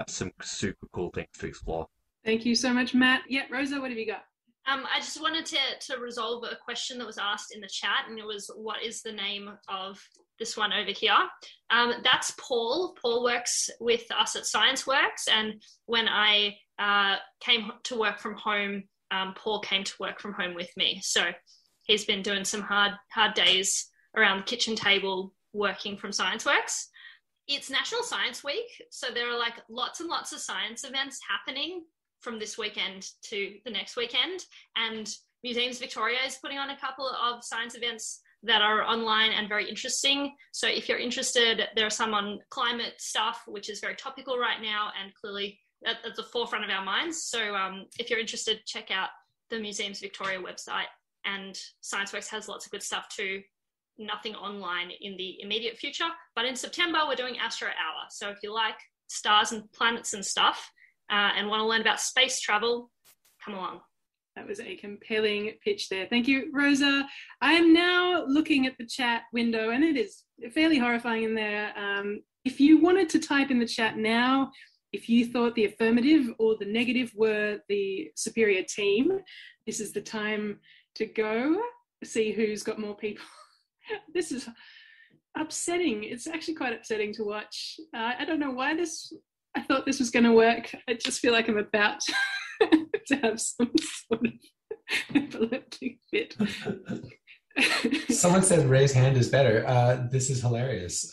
Speaker 11: some super cool things to explore.
Speaker 10: Thank you so much, Matt. Yeah, Rosa, what have you got?
Speaker 12: I just wanted to resolve a question that was asked in the chat, and it was, what is the name of this one over here? That's Paul. Paul works with us at Science Works, and when I came to work from home, Paul came to work from home with me. So he's been doing some hard days around the kitchen table working from Science Works. It's National Science Week, so there are like lots and lots of science events happening from this weekend to the next weekend, and Museums Victoria is putting on a couple of science events that are online and very interesting. So if you're interested, there are some on climate stuff, which is very topical right now and clearly at the forefront of our minds. So if you're interested, check out the Museums Victoria website, and ScienceWorks has lots of good stuff too. Nothing online in the immediate future, but in September we're doing Astro Hour. So if you like stars and planets and stuff, and want to learn about space travel, come along.
Speaker 10: That was a compelling pitch there. Thank you, Rosa. I am now looking at the chat window, and it is fairly horrifying in there. If you wanted to type in the chat now, if you thought the affirmative or the negative were the superior team, this is the time to go see who's got more people. This is upsetting. It's actually quite upsetting to watch. I don't know why I thought this was going to work. I just feel like I'm about to have some sort of epileptic fit.
Speaker 13: Someone said raise hand is better. This is hilarious.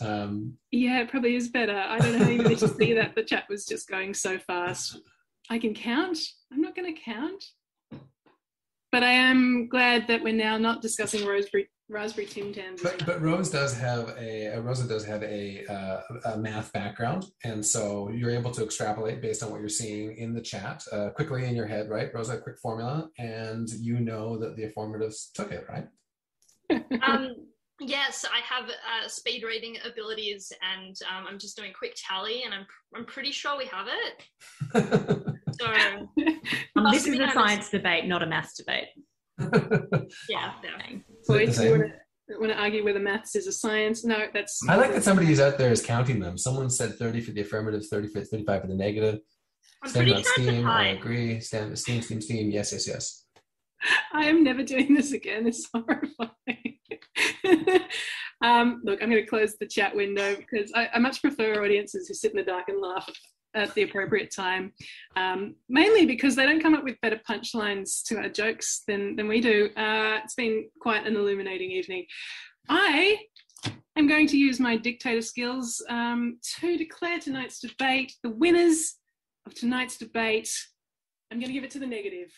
Speaker 10: Yeah, it probably is better. I don't know how you managed to see that. The chat was just going so fast. I can count. I'm not going to count. But I am glad that we're now not discussing raspberry Tim Tams.
Speaker 13: But Rose does have a math background, and so you're able to extrapolate based on what you're seeing in the chat quickly in your head, right? Rose, a quick formula, and you know that the affirmatives took it, right?
Speaker 12: Yes, I have speed reading abilities, and I'm just doing a quick tally, and I'm pretty sure we have it. So
Speaker 16: this is a science debate, not a maths debate.
Speaker 12: Yeah.
Speaker 10: Boys, you want to argue whether maths is a science? No, that's...
Speaker 13: I like that somebody who's out there is counting them. Someone said 30 for the affirmative, 35 for the negative. Stand on steam, I agree. Stand steam. Yes.
Speaker 10: I am never doing this again. It's horrifying. Look, I'm going to close the chat window because I much prefer audiences who sit in the dark and laugh at the appropriate time, mainly because they don't come up with better punchlines to our jokes than we do. It's been quite an illuminating evening. I am going to use my dictator skills to declare tonight's debate. The winners of tonight's debate, I'm going to give it to the negative.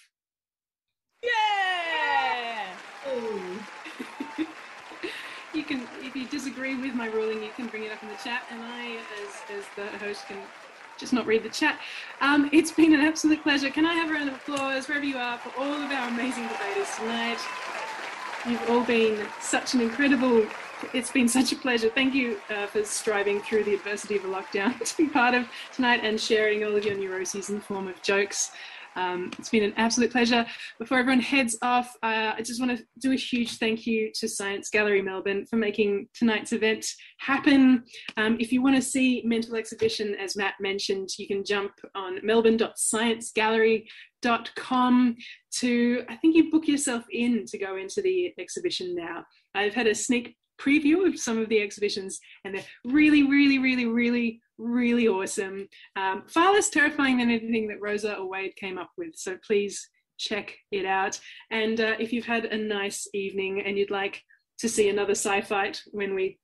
Speaker 14: Yeah!
Speaker 10: Oh. You can, if you disagree with my ruling, you can bring it up in the chat, and I, as the host, can just not read the chat. It's been an absolute pleasure. Can I have a round of applause wherever you are for all of our amazing debaters tonight? You've all been such an incredible, it's been such a pleasure. Thank you for striving through the adversity of a lockdown to be part of tonight and sharing all of your neuroses in the form of jokes. It's been an absolute pleasure. Before everyone heads off, I just want to do a huge thank you to Science Gallery Melbourne for making tonight's event happen. If you want to see Mental Exhibition, as Matt mentioned, you can jump on melbourne.sciencegallery.com to, I think you book yourself in to go into the exhibition now. I've had a sneak preview of some of the exhibitions and they're really, really, really, really, really awesome. Far less terrifying than anything that Rosa or Wade came up with. So please check it out. And if you've had a nice evening and you'd like to see another Sci Fight when we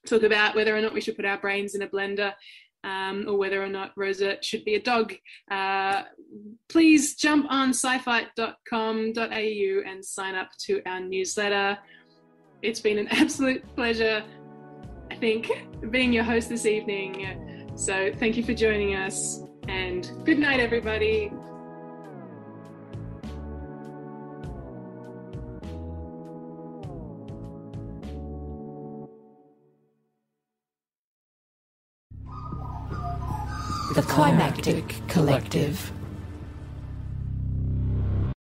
Speaker 10: talk about whether or not we should put our brains in a blender, or whether or not Rosa should be a dog, please jump on scifight.com.au and sign up to our newsletter. It's been an absolute pleasure, I think, being your host this evening. So thank you for joining us, and good night, everybody.
Speaker 19: The Climactic Collective.